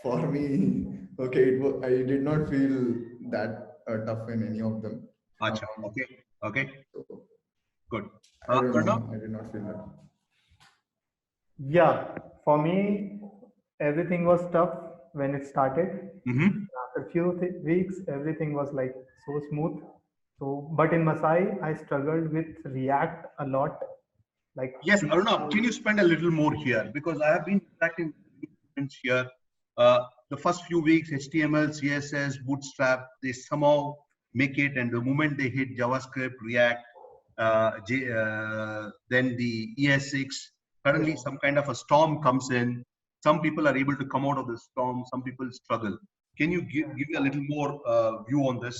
for me, okay, I did not feel that tough in any of them. Acha, Um, okay, okay, So good. I don't Arnab? know. I did not feel that. Yeah, for me, everything was tough when it started. Mm-hmm. After few weeks, everything was like so smooth. So, but in Masai, I struggled with React a lot. Like, Yes, Arnab, can you spend a little more here? Because I have been interacting with students here. The first few weeks, HTML, CSS, Bootstrap, they somehow make it, and the moment they hit JavaScript, React, then the ES6, suddenly some kind of a storm comes in. Some people are able to come out of the storm, some people struggle. Can you give me a little more view on this?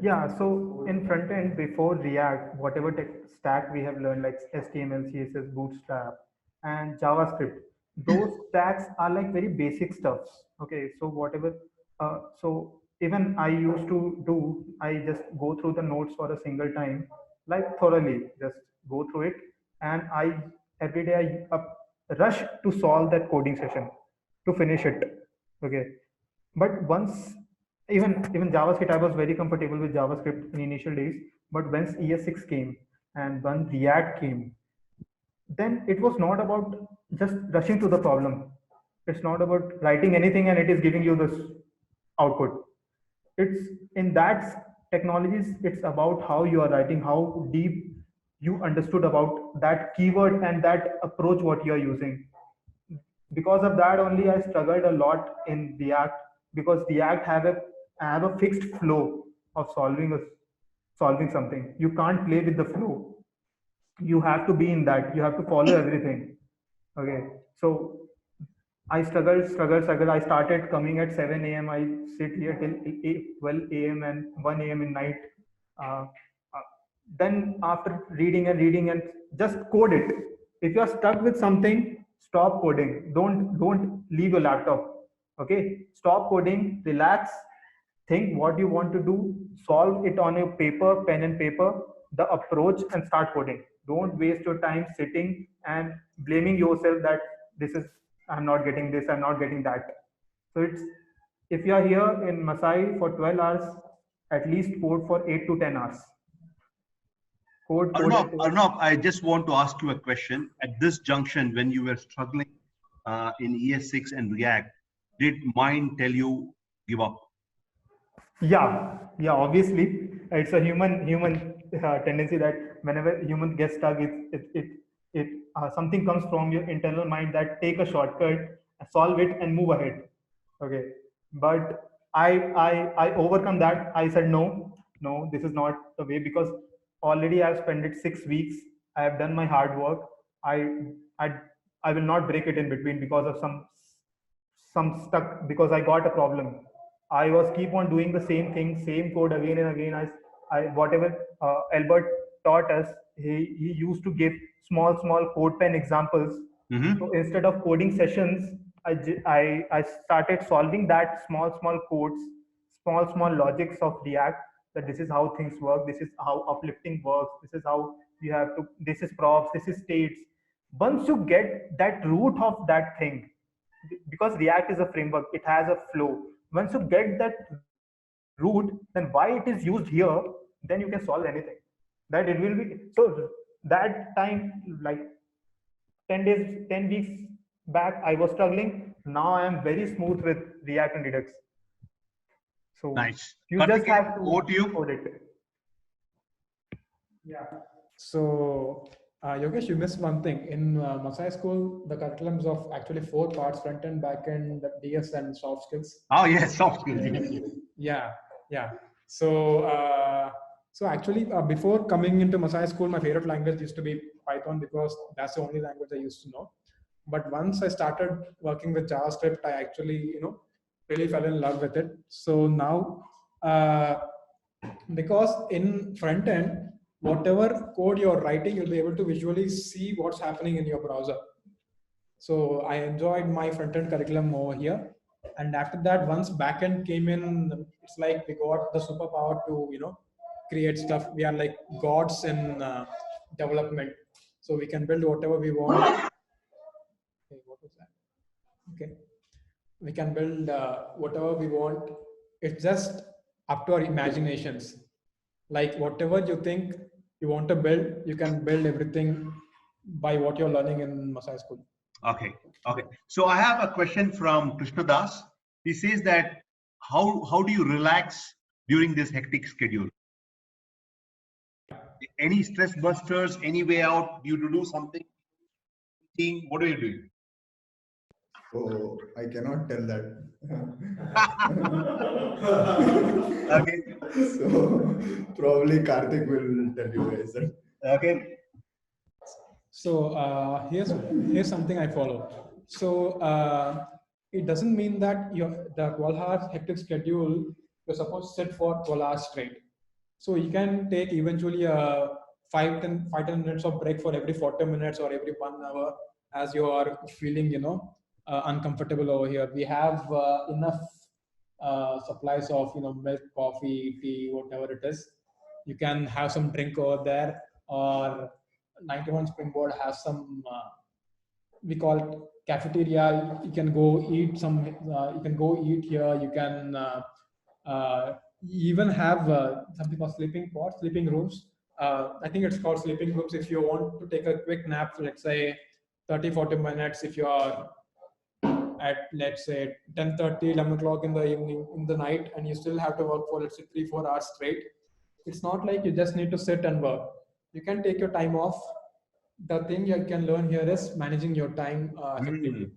yeah, so in front end, before React, whatever tech stack we have learned, like HTML, CSS, Bootstrap, and JavaScript, those stacks are like very basic stuffs. Okay, so whatever, so even I used to do, I just go through the notes for a single time, like thoroughly, just go through it, and I every day I rush to solve that coding session to finish it. Okay, but once even JavaScript, I was very comfortable with JavaScript in initial days. But once ES6 came and when React came, then it was not about just rushing to the problem. It's not about writing anything and it is giving you this output. It's in that technologies, it's about how you are writing, how deep you understood about that keyword and that approach what you are using. Because of that only I struggled a lot in React, because React have a fixed flow of solving something. You can't play with the flow. You have to be in that, you have to follow everything. Okay, so I struggled. I started coming at 7 a.m. I sit here till 12 a.m. and 1 a.m. in night. Uh, uh, then after reading and just code it. If you are stuck with something, stop coding. Don't leave your laptop. Okay, stop coding. Relax. Think what you want to do. Solve it on your paper, pen and paper. The approach and start coding. Don't waste your time sitting and blaming yourself that this is I'm not getting this, I'm not getting that. So it's if you are here in Masai for 12 hours, at least code for 8 to 10 hours. Code and code. Arnab, I just want to ask you a question. At this junction, when you were struggling in ES6 and React, did mind tell you give up? Yeah, obviously, it's a human tendency that whenever human gets stuck, it something comes from your internal mind that take a shortcut, solve it, and move ahead. Okay, but I overcome that. I said no, this is not the way, because already I've spent it 6 weeks. I have done my hard work. I I will not break it in between because of some stuck, because I got a problem. I was keep on doing the same thing, same code again and again. I whatever Albert taught us, he used to give small code pen examples. Mm-hmm. So instead of coding sessions, I started solving that small codes, small logics of React. That this is how things work. This is how uplifting works. This is how you have to. This is props. This is states. Once you get that root of that thing, because React is a framework, it has a flow. Once you get that root, then why it is used here, then you can solve anything. That it will be so. That time, like 10 days, 10 weeks back, I was struggling. Now I am very smooth with React and Redux. So Nice. you just Karthikeyan, have to over to you. code it. Yeah. So, Yogesh, you missed one thing. In Masai School, the curriculums of actually 4 parts: front end, back end, DS, and soft skills. Oh, yes, soft skills. Yes, yes. Yeah, yeah. So actually, before coming into Masai School, my favorite language used to be Python because that's the only language I used to know. But once I started working with JavaScript, I actually, really fell in love with it. So now, because in front end, whatever code you're writing, you'll be able to visually see what's happening in your browser. So I enjoyed my front end curriculum over here. And after that, once backend came in, it's like we got the superpower to, create stuff. We are like gods in development. So we can build whatever we want. Okay, what was that? Okay. We can build whatever we want. It's just up to our imaginations. Like whatever you think you want to build, you can build everything by what you're learning in Masai School. Okay. Okay. So I have a question from Krishna Das. He says that how do you relax during this hectic schedule? Any stress busters? Any way out? You do something? What are you doing? Oh, I cannot tell that. Okay. So probably Karthik will tell you guys that. Okay. So here's something I follow. So it doesn't mean that the 12 hours hectic schedule you're supposed to sit for 12 hours straight. So you can take eventually 5 10 minutes of break for every 40 minutes or every 1 hour as you are feeling uncomfortable over here. We have enough supplies of milk, coffee, tea, whatever it is. You can have some drink over there, or 91 Springboard has some we call it cafeteria. You can go eat some. You can go eat here. You can even have something called sleeping rooms. I think it's called sleeping rooms. If you want to take a quick nap, let's say 30-40 minutes, if you are at, let's say, 10:30, 11 o'clock in the evening, in the night, and you still have to work for, let's say, 3-4 hours straight, it's not like you just need to sit and work. You can take your time off. The thing you can learn here is managing your time effectively.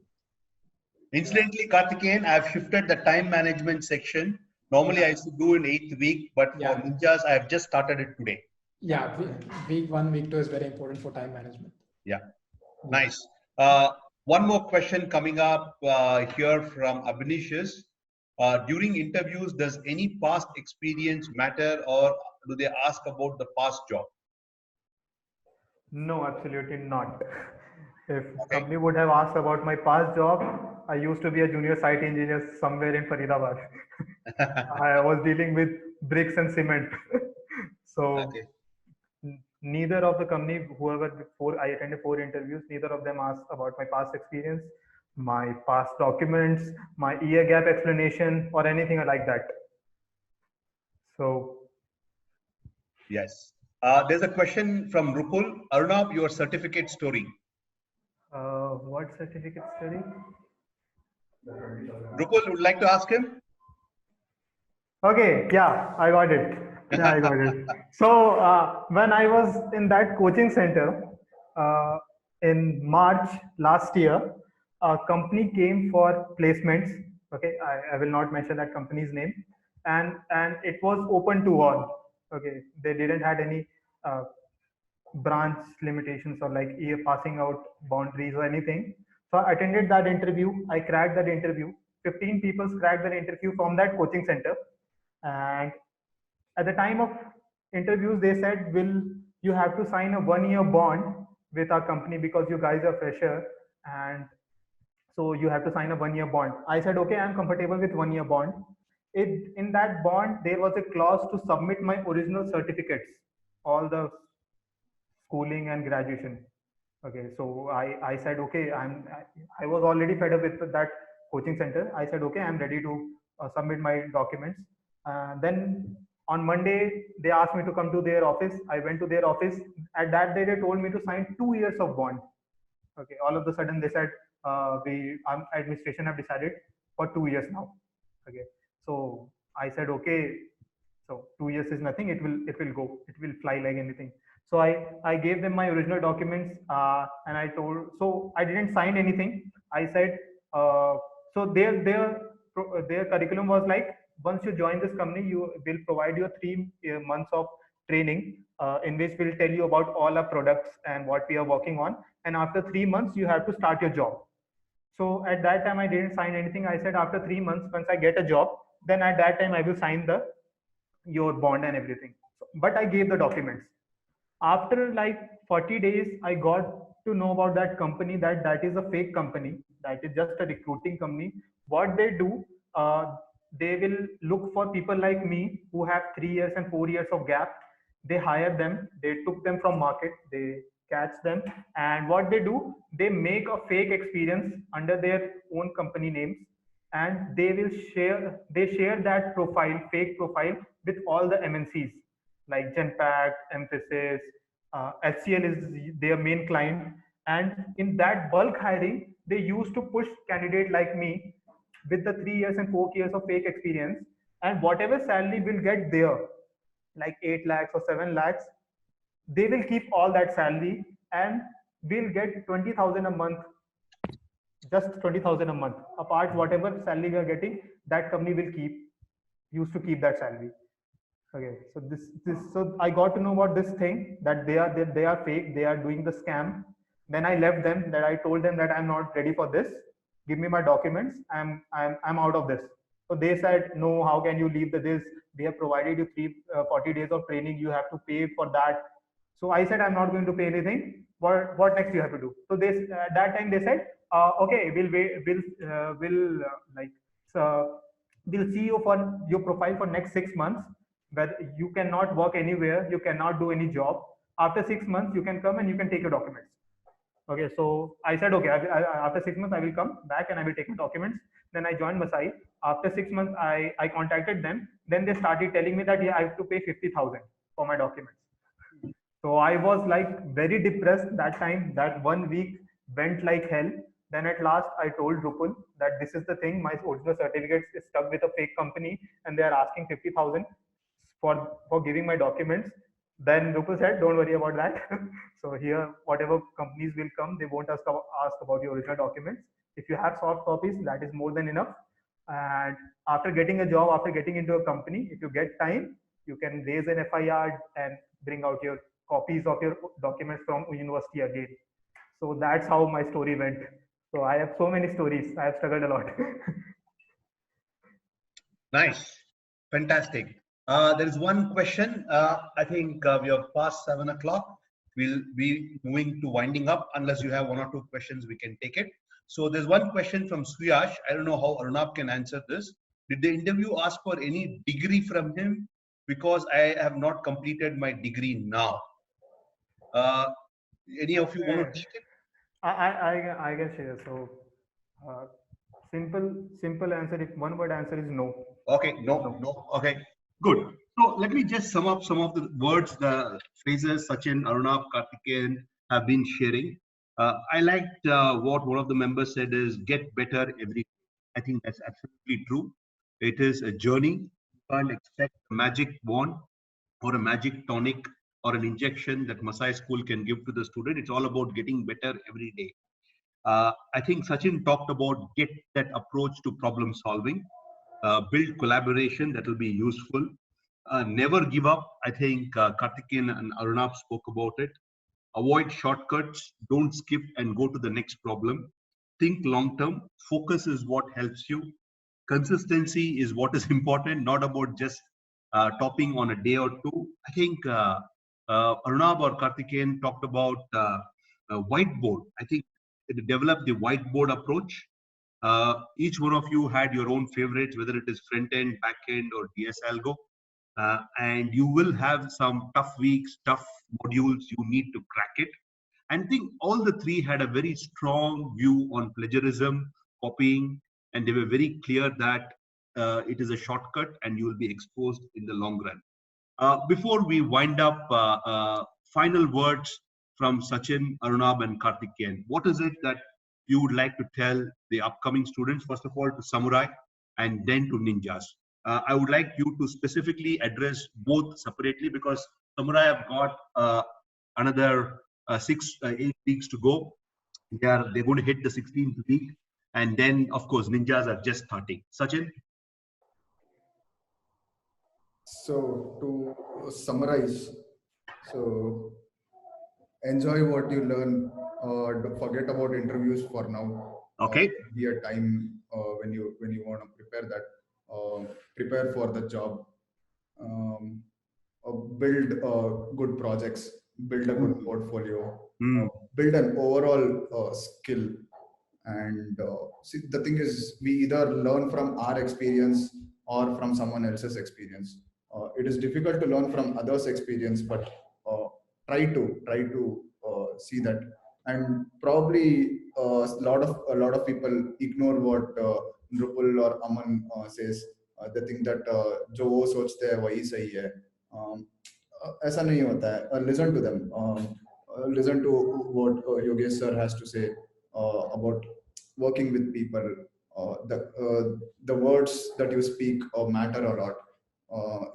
Incidentally, Karthikeyan, I've shifted the time management section. Normally, I used to do in 8th week, but for ninjas, I have just started it today. Yeah, week 1, week 2 is very important for time management. Yeah, nice. One more question coming up here from Abhinishus. During interviews, does any past experience matter, or do they ask about the past job? No, absolutely not. If company would have asked about my past job, I used to be a junior site engineer somewhere in Faridabad. I was dealing with bricks and cement. So neither of the company, I attended 4 interviews, neither of them asked about my past experience, my past documents, my year gap explanation, or anything like that. So yes. There's a question from Rupul. Arunab, your certificate story. What certificate study? Rupul, would like to ask him? Okay, yeah, I got it. Yeah, I got it. So when I was in that coaching center in March last year, a company came for placements. Okay, I will not mention that company's name, and it was open to all. Okay, they didn't had any branch limitations or like year passing out boundaries or anything. So I attended that interview. I cracked that interview. 15 people cracked that interview from that coaching center. And at the time of interviews, they said, "Will you have to sign a 1-year bond with our company because you guys are fresher, and so you have to sign a 1-year bond." I said, "Okay, I'm comfortable with 1-year bond." In that bond, there was a clause to submit my original certificates, all the schooling and graduation. Okay, so I said, okay, I was already fed up with that coaching center. I said, okay, I'm ready to submit my documents. Then on Monday, they asked me to come to their office. I went to their office. At that day, they told me to sign 2 years of bond. Okay, all of a sudden they said, administration have decided for 2 years now. Okay, so I said, okay, so 2 years is nothing. It will go. It will fly like anything. So I gave them my original documents, and I told, so I didn't sign anything. I said, so their curriculum was like, once you join this company, you will provide you 3 months of training, in which we'll tell you about all our products and what we are working on. And after 3 months, you have to start your job. So at that time, I didn't sign anything. I said after 3 months, once I get a job, then at that time I will sign the your bond and everything. But I gave the documents. After like 40 days, I got to know about that company, that that is a fake company, that is just a recruiting company. What they do, they will look for people like me who have 3 years and 4 years of gap. They hire them, they took them from market, they catch them, and what they do, they make a fake experience under their own company names, and they share that profile, fake profile, with all the MNCs like Genpact, Emphasis, HCL is their main client. And in that bulk hiring, they used to push candidate like me with the 3 years and 4 years of fake experience. And whatever salary we'll get there, like 8 lakhs or 7 lakhs, they will keep all that salary, and we'll get 20,000 a month, just 20,000 a month. Apart, whatever salary we are getting, that company will used to keep that salary. Okay, so so I got to know about this thing, that they are fake, they are doing the scam. Then I left them, that I told them that I'm not ready for this. Give me my documents. I'm out of this. So they said, no, how can you leave this? We have provided you 40 days of training. You have to pay for that. So I said, I'm not going to pay anything. What next you have to do? So they at that time they said, okay, we'll wait, like, so we'll see you for your profile for next 6 months, where you cannot work anywhere, you cannot do any job. After 6 months, you can come and you can take your documents. Okay, so I said, okay, after 6 months, I will come back and I will take my documents. Then I joined Masai. After 6 months, I contacted them. Then they started telling me that, yeah, I have to pay 50,000 for my documents. So I was like very depressed that time. That 1 week went like hell. Then at last I told Rupul that this is the thing, my original certificate is stuck with a fake company and they are asking 50,000 for giving my documents. Then Rupal said, don't worry about that. So here, whatever companies will come, they won't ask about your original documents. If you have soft copies, that is more than enough. And after getting a job, after getting into a company, if you get time, you can raise an FIR and bring out your copies of your documents from university again. So that's how my story went. So I have so many stories. I have struggled a lot. Nice. Fantastic. There is one question. I think we are past 7 o'clock. We'll be moving to winding up. Unless you have one or two questions, we can take it. So there's one question from Suyash. I don't know how Arunabh can answer this. Did the interview ask for any degree from him? Because I have not completed my degree now. Any of you want to take it? I can share. So simple answer. If one word answer is no. Okay, no. Okay, good. So let me just sum up some of the words, the phrases Sachin, Arunabh, Karthikeyan have been sharing. I liked what one of the members said is get better every day. I think that's absolutely true. It is a journey. You can't expect a magic wand or a magic tonic or an injection that Masai School can give to the student. It's all about getting better every day. I think Sachin talked about get that approach to problem solving, build collaboration that will be useful, never give up. I think Karthikeyan and Arunabh spoke about it. Avoid shortcuts, don't skip and go to the next problem. Think long term, focus is what helps you. Consistency is what is important, not about just topping on a day or two. I think Arunabh or Karthikeyan talked about whiteboard. I think develop the whiteboard approach. Each one of you had your own favorites, whether it is front end, back end, or DS Algo. And you will have some tough weeks, tough modules you need to crack it. And I think all the three had a very strong view on plagiarism, copying, and they were very clear that it is a shortcut and you will be exposed in the long run. Before we wind up, final words from Sachin, Arunabh, and Karthikeyan. What is it that you would like to tell the upcoming students? First of all, to Samurai, and then to Ninjas. I would like you to specifically address both separately, because Samurai have got another 8 weeks to go. They're going to hit the 16th week, and then of course ninjas are just starting. Sachin. So to summarize, so enjoy what you learn. Don't forget about interviews for now. Okay. Be a time when you want to prepare that. Prepare for the job. Build good projects. Build a good portfolio. Build an overall skill. And see, the thing is, we either learn from our experience or from someone else's experience. It is difficult to learn from others' experience, but try to see that. And probably a lot of people ignore what Nrupal or Aman says. They think that जो वो सोचते हैं वही सही है. ऐसा नहीं होता है. Listen to them. Listen to what Yogesh sir has to say about working with people. The words that you speak matter a lot.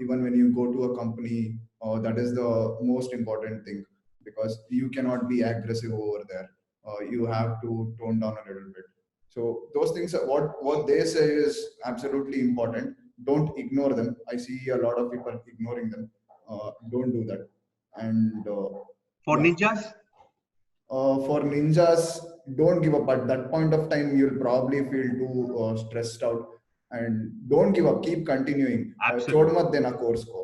Even when you go to a company, that is the most important thing, because you cannot be aggressive over there. You have to tone down a little bit. So those things, what they say is absolutely important. Don't ignore them. I see a lot of people ignoring them. Don't do that. And for ninjas, don't give up. At that point of time, you'll probably feel too stressed out. And don't give up. Keep continuing. छोड़ मत देना course को.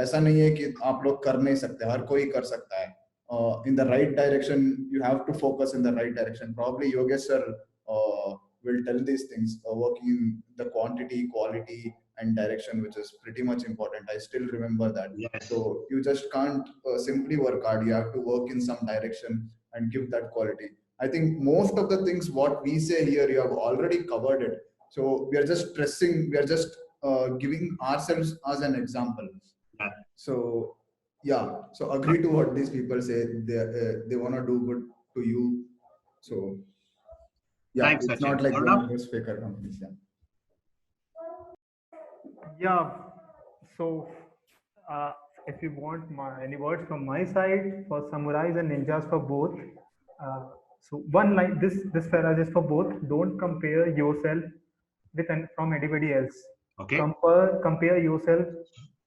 ऐसा नहीं है कि आप लोग कर नहीं सकते. हर कोई कर सकता है. In the right direction, you have to focus in the right direction. Probably Yogesh sir will tell these things. Working in the quantity, quality, and direction, which is pretty much important. I still remember that. Yes. So you just can't simply work hard. You have to work in some direction and give that quality. I think most of the things what we say here, you have already covered it. So we are just stressing, we are just giving ourselves as an example. Yeah. So yeah, so agree to what these people say. They want to do good to you. So yeah, thanks, it's Sachin. not like one of those faker companies. Yeah. Yeah. So if you want any words from my side for samurais and ninjas for both. So one line, this phrase is for both. Don't compare yourself with from anybody else. Okay. Compare yourself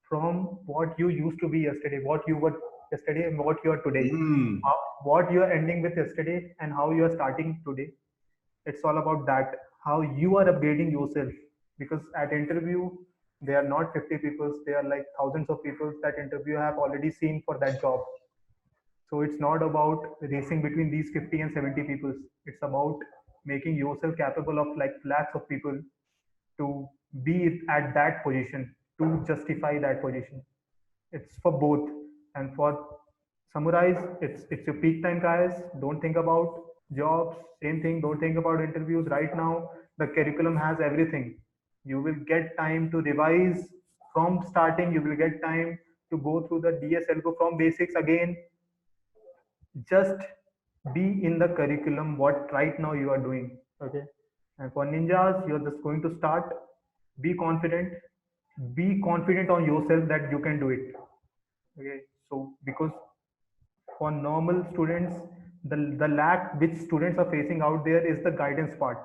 from what you used to be yesterday, what you were yesterday, and what you are today. What you are ending with yesterday and how you are starting today. It's all about that. How you are upgrading yourself. Because at interview, they are not 50 people. They are like thousands of people that interview have already seen for that job. So it's not about racing between these 50 and 70 people. It's about making yourself capable of like lakhs of people to be at that position, to justify that position. It's for both. And for samurais, it's your peak time, guys. Don't think about jobs. Same thing. Don't think about interviews right now. The curriculum has everything. You will get time to revise from starting. You will get time to go through the DSL, go from basics again. Just be in the curriculum what right now you are doing. Okay. And for ninjas, you're just going to start. Be confident on yourself that you can do it. Okay. So because for normal students, the lack which students are facing out there is the guidance part.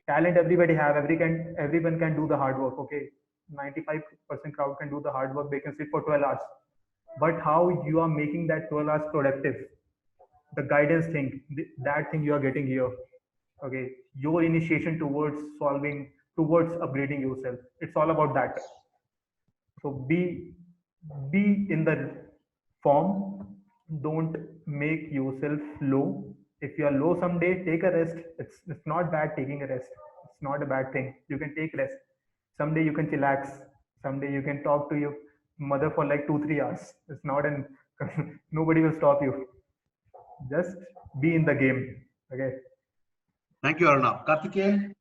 Talent everybody have, everyone can do the hard work. Okay. 95% crowd can do the hard work. They can sit for 12 hours. But how you are making that 12 hours productive, the guidance thing, that thing you are getting here. Okay. Your initiation towards upgrading yourself. It's all about that. So be in the form. Don't make yourself low. If you are low someday, take a rest. It's not bad taking a rest. It's not a bad thing. You can take rest. Someday you can chillax. Someday you can talk to your mother for like 2-3 hours. It's not nobody will stop you. Just be in the game. Okay. Thank you, Arnab. Karthikeyan?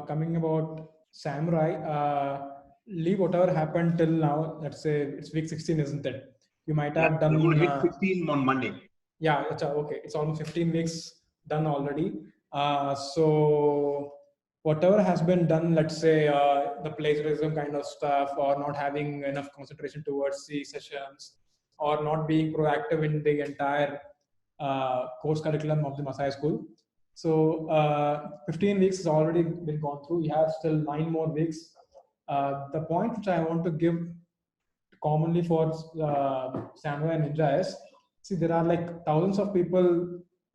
Coming about samurai, leave whatever happened till now. Let's say it's week 16, isn't it? You might have done. We're going to hit 16 on Monday. Yeah, it's okay. It's almost 15 weeks done already. So whatever has been done, let's say the plagiarism kind of stuff, or not having enough concentration towards the sessions, or not being proactive in the entire course curriculum of the Masai school. So 15 weeks has already been gone through. We have still 9 more weeks. The point which I want to give commonly for Samurai and Ninja is, see, there are like thousands of people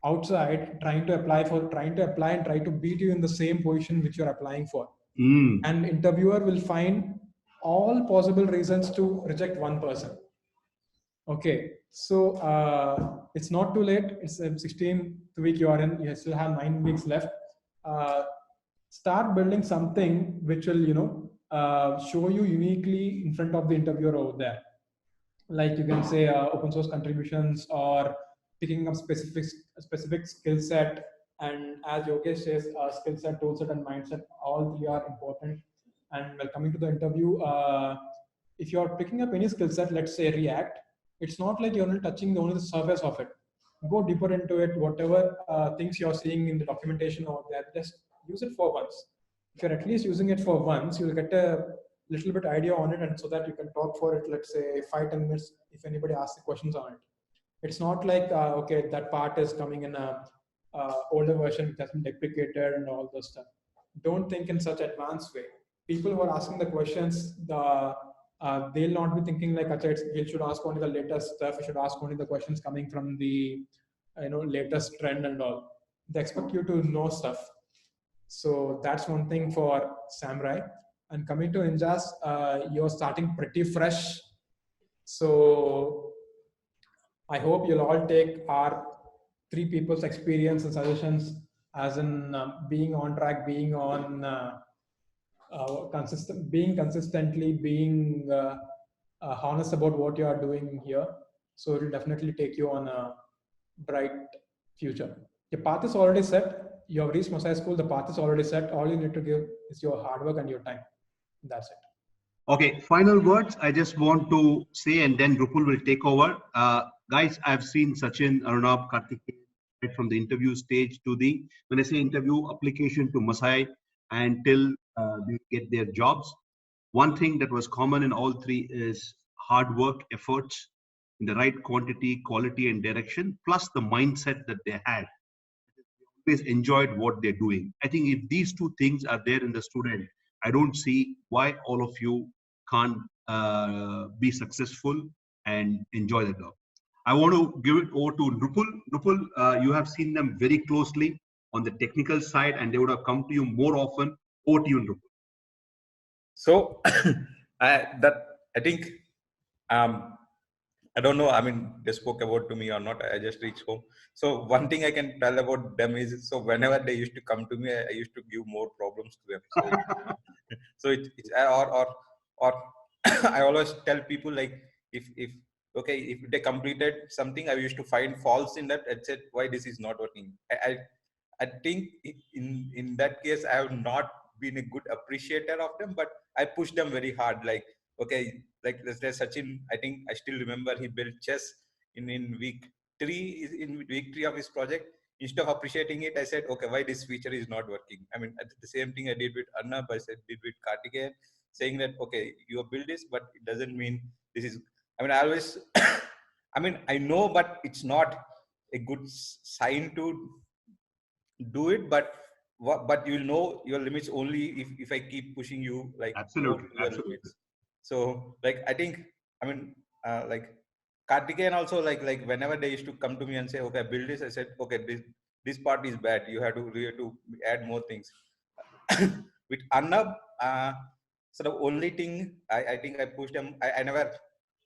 outside trying to apply and try to beat you in the same position which you're applying for. And interviewer will find all possible reasons to reject one person. Okay, so it's not too late. It's a 16th week you are in. You still have 9 weeks left. Start building something which will, show you uniquely in front of the interviewer over there. Like you can say open source contributions, or picking up specific skill set. And as Yogesh says, skill set, tool set, and mindset, all three are important. And while coming to the interview, if you're picking up any skill set, let's say React, it's not like you're only touching only the surface of it. Go deeper into it. Whatever things you're seeing in the documentation or that, just use it for once. If you're at least using it for once, you'll get a little bit idea on it, and so that you can talk for it, let's say 5-10 minutes if anybody asks the questions on it. It's not like okay, that part is coming in a older version which has been deprecated and all those stuff. Don't think in such advanced way. People who are asking the questions, they'll not be thinking like, Acha, you should ask only the latest stuff, you should ask only the questions coming from the latest trend and all. They expect you to know stuff. So that's one thing for Samurai. And coming to Ninjas, you're starting pretty fresh. So I hope you'll all take our 3 people's experience and suggestions as in being on track, being on consistently being honest about what you are doing here. So it will definitely take you on a bright future. Your path is already set. You have reached Masai School. The path is already set. All you need to give is your hard work and your time. That's it. Okay, final words. I just want to say, and then Rupul will take over. Guys, I've seen Sachin, Arnab, Karthikeyan, right from the interview stage to the, when I say interview, application to Masai, until they get their jobs. One thing that was common in all 3 is hard work, efforts in the right quantity, quality, and direction, plus the mindset that they had. They always enjoyed what they're doing. I think if these 2 things are there in the student, I don't see why all of you can't be successful and enjoy the job. I want to give it over to Nupul. Nupul, you have seen them very closely on the technical side, and they would have come to you more often. Over to you, Nupul. So, I think, I don't know, I mean, they spoke about to me or not. I just reached home. So one thing I can tell about them is, so whenever they used to come to me, I used to give more problems to them. So, it's or I always tell people, like, if they completed something, I used to find faults in that and said, why this is not working. I think in that case, I have not been a good appreciator of them, but I pushed them very hard. Like, okay, like let's say Sachin, I think I still remember he built chess in week 3 of his project. Instead of appreciating it, I said, okay, why this feature is not working? I mean, the same thing I did with Arnab, did with Karthikeyan, saying that, okay, you build this, but it doesn't mean this is, I mean, I always, I mean, I know, but it's not a good sign to do it, but you'll know your limits only if I keep pushing you, like, absolutely. Limits. So, like, I think, I mean, like Karthikeyan also, like whenever they used to come to me and say, okay, build this, I said, okay, this part is bad. You have to add more things. With Arnab, so the only thing I think I pushed him, I never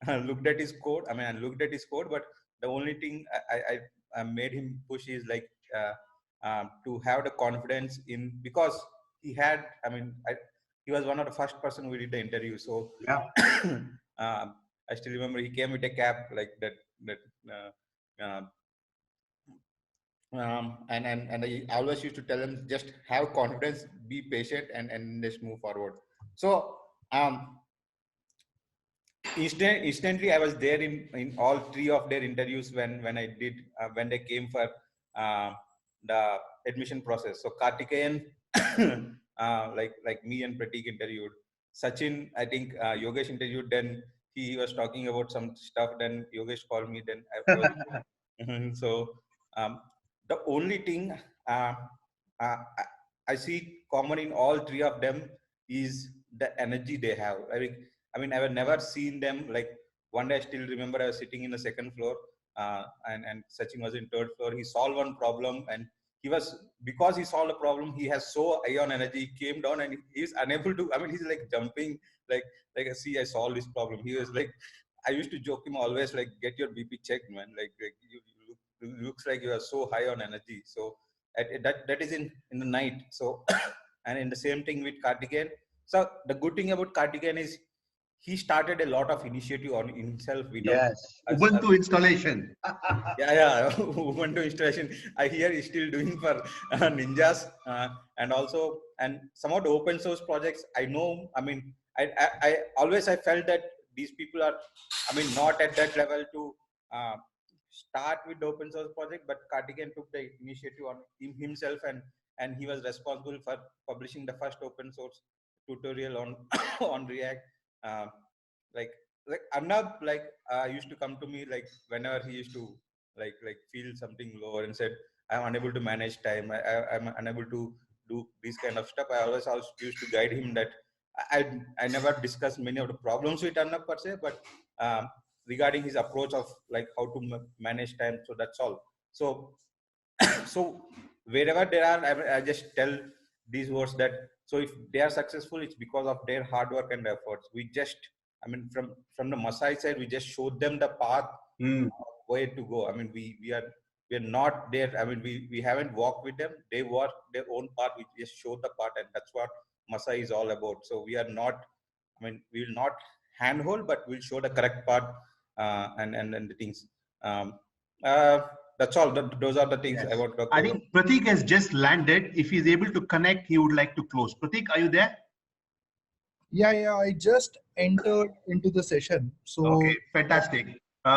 looked at his code. I mean, I looked at his code, but the only thing I made him push is like to have the confidence in, because he had, I mean, he was one of the first person who did the interview. So yeah. I still remember he came with a cap like that. And I always used to tell him, just have confidence, be patient, and just move forward. So instantly I was there in all 3 of their interviews when they came for the admission process. So Karthikeyan, like me and Pratik interviewed. Sachin, I think Yogesh interviewed. Then he was talking about some stuff. Then Yogesh called me. Then I was, so the only thing I I see common in all three of them is the energy they have. I mean, I have never seen them like. One day I still remember I was sitting in the second floor, and Sachin was in third floor. He solved one problem, and because he solved a problem, he has so high on energy. He came down and he's unable to. I mean, he's like jumping, like see, I solved this problem. He was like, I used to joke him always like, get your BP checked, man. Like looks like you are so high on energy. So that is in the night. So and in the same thing with Karthikeyan. So the good thing about Karthikeyan is he started a lot of initiative on himself without Yes. Ubuntu installation. yeah Ubuntu installation. I hear he's still doing for ninjas, and also and some of the open source projects. I know. I mean, I always I felt that these people are, I mean, not at that level to start with the open source project, but Karthikeyan took the initiative on himself, and he was responsible for publishing the first open source tutorial on on React. Uh, like Arnab used to come to me like whenever he used to like feel something lower and said, I'm unable to manage time, I'm unable to do this kind of stuff. I always also used to guide him that I never discussed many of the problems with Arnab per se, but regarding his approach of like how to manage time. So that's all. So so wherever they are, I just tell these words that so if they are successful, it's because of their hard work and efforts. We just, I mean, from the Masai side, we just showed them the path where to go. I mean, we are not there. I mean, we haven't walked with them. They walk their own path. We just show the path, and that's what Masai is all about. So we are not, I mean, we will not handhold, but we'll show the correct path, and the things. That's all. Those are the things Yes. I want to talk I about. think Pratik has just landed. If he's able to connect, he would like to close. Pratik, are you there? Yeah, I just entered into the session. So Okay, fantastic.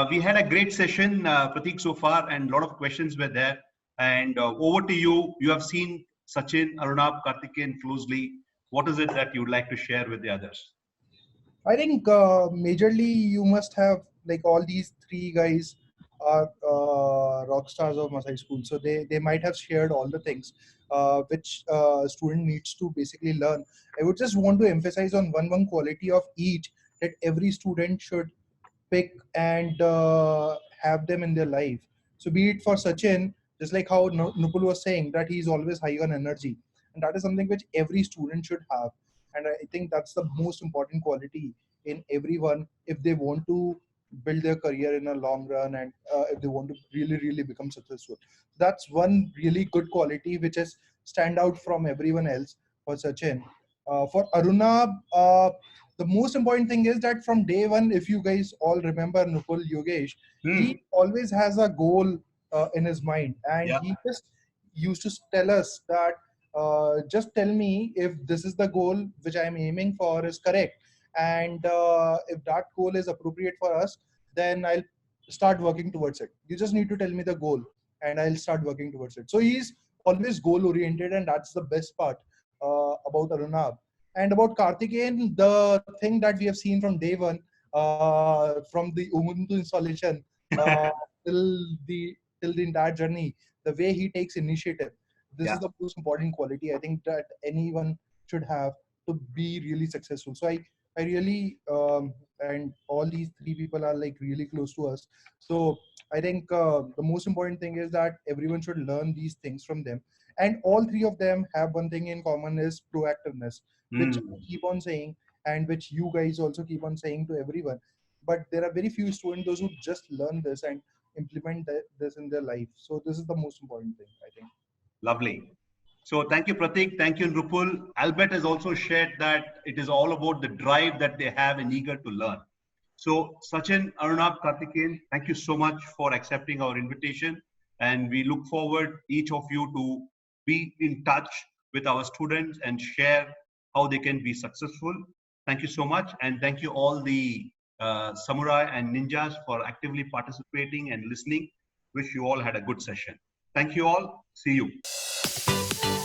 We had a great session, Pratik, so far, and a lot of questions were there. And over to you. You have seen Sachin, Arunabh, Karthikeyan closely. What is it that you would like to share with the others? I think majorly you must have like all these three guys are rock stars of Masai School. So they might have shared all the things which student needs to basically learn. I would just want to emphasize on one quality of each that every student should pick and have them in their life. So be it for Sachin, just like how Nupul was saying that he's always high on energy, and that is something which every student should have. And I think that's the most important quality in everyone if they want to build their career in a long run, and if they want to really become successful. That's one really good quality which is stand out from everyone else for Sachin. For Arunabh, the most important thing is that from day one, if you guys all remember Nupul Yogesh, he always has a goal in his mind, and he just used to tell us that just tell me if this is the goal which I am aiming for is correct, and if that goal is appropriate for us, then I'll start working towards it. You just need to tell me the goal, and I'll start working towards it. So he's always goal oriented, and that's the best part about Arunabh. And about Karthikeyan, the thing that we have seen from day one, from the Ubuntu installation till the entire journey, the way he takes initiative, this is the most important quality I think that anyone should have to be really successful. So I really and all these three people are like really close to us. So I think the most important thing is that everyone should learn these things from them. And all three of them have one thing in common is proactiveness, which I keep on saying, and which you guys also keep on saying to everyone. But there are very few students those who just learn this and implement this in their life. So this is the most important thing, I think. Lovely. So thank you, Pratik. Thank you, Nrupul. Albert has also shared that it is all about the drive that they have and eager to learn. So Sachin, Arunabh, Karthikeyan, thank you so much for accepting our invitation. And we look forward, each of you, to be in touch with our students and share how they can be successful. Thank you so much. And thank you all the samurai and ninjas for actively participating and listening. Wish you all had a good session. Thank you all. See you.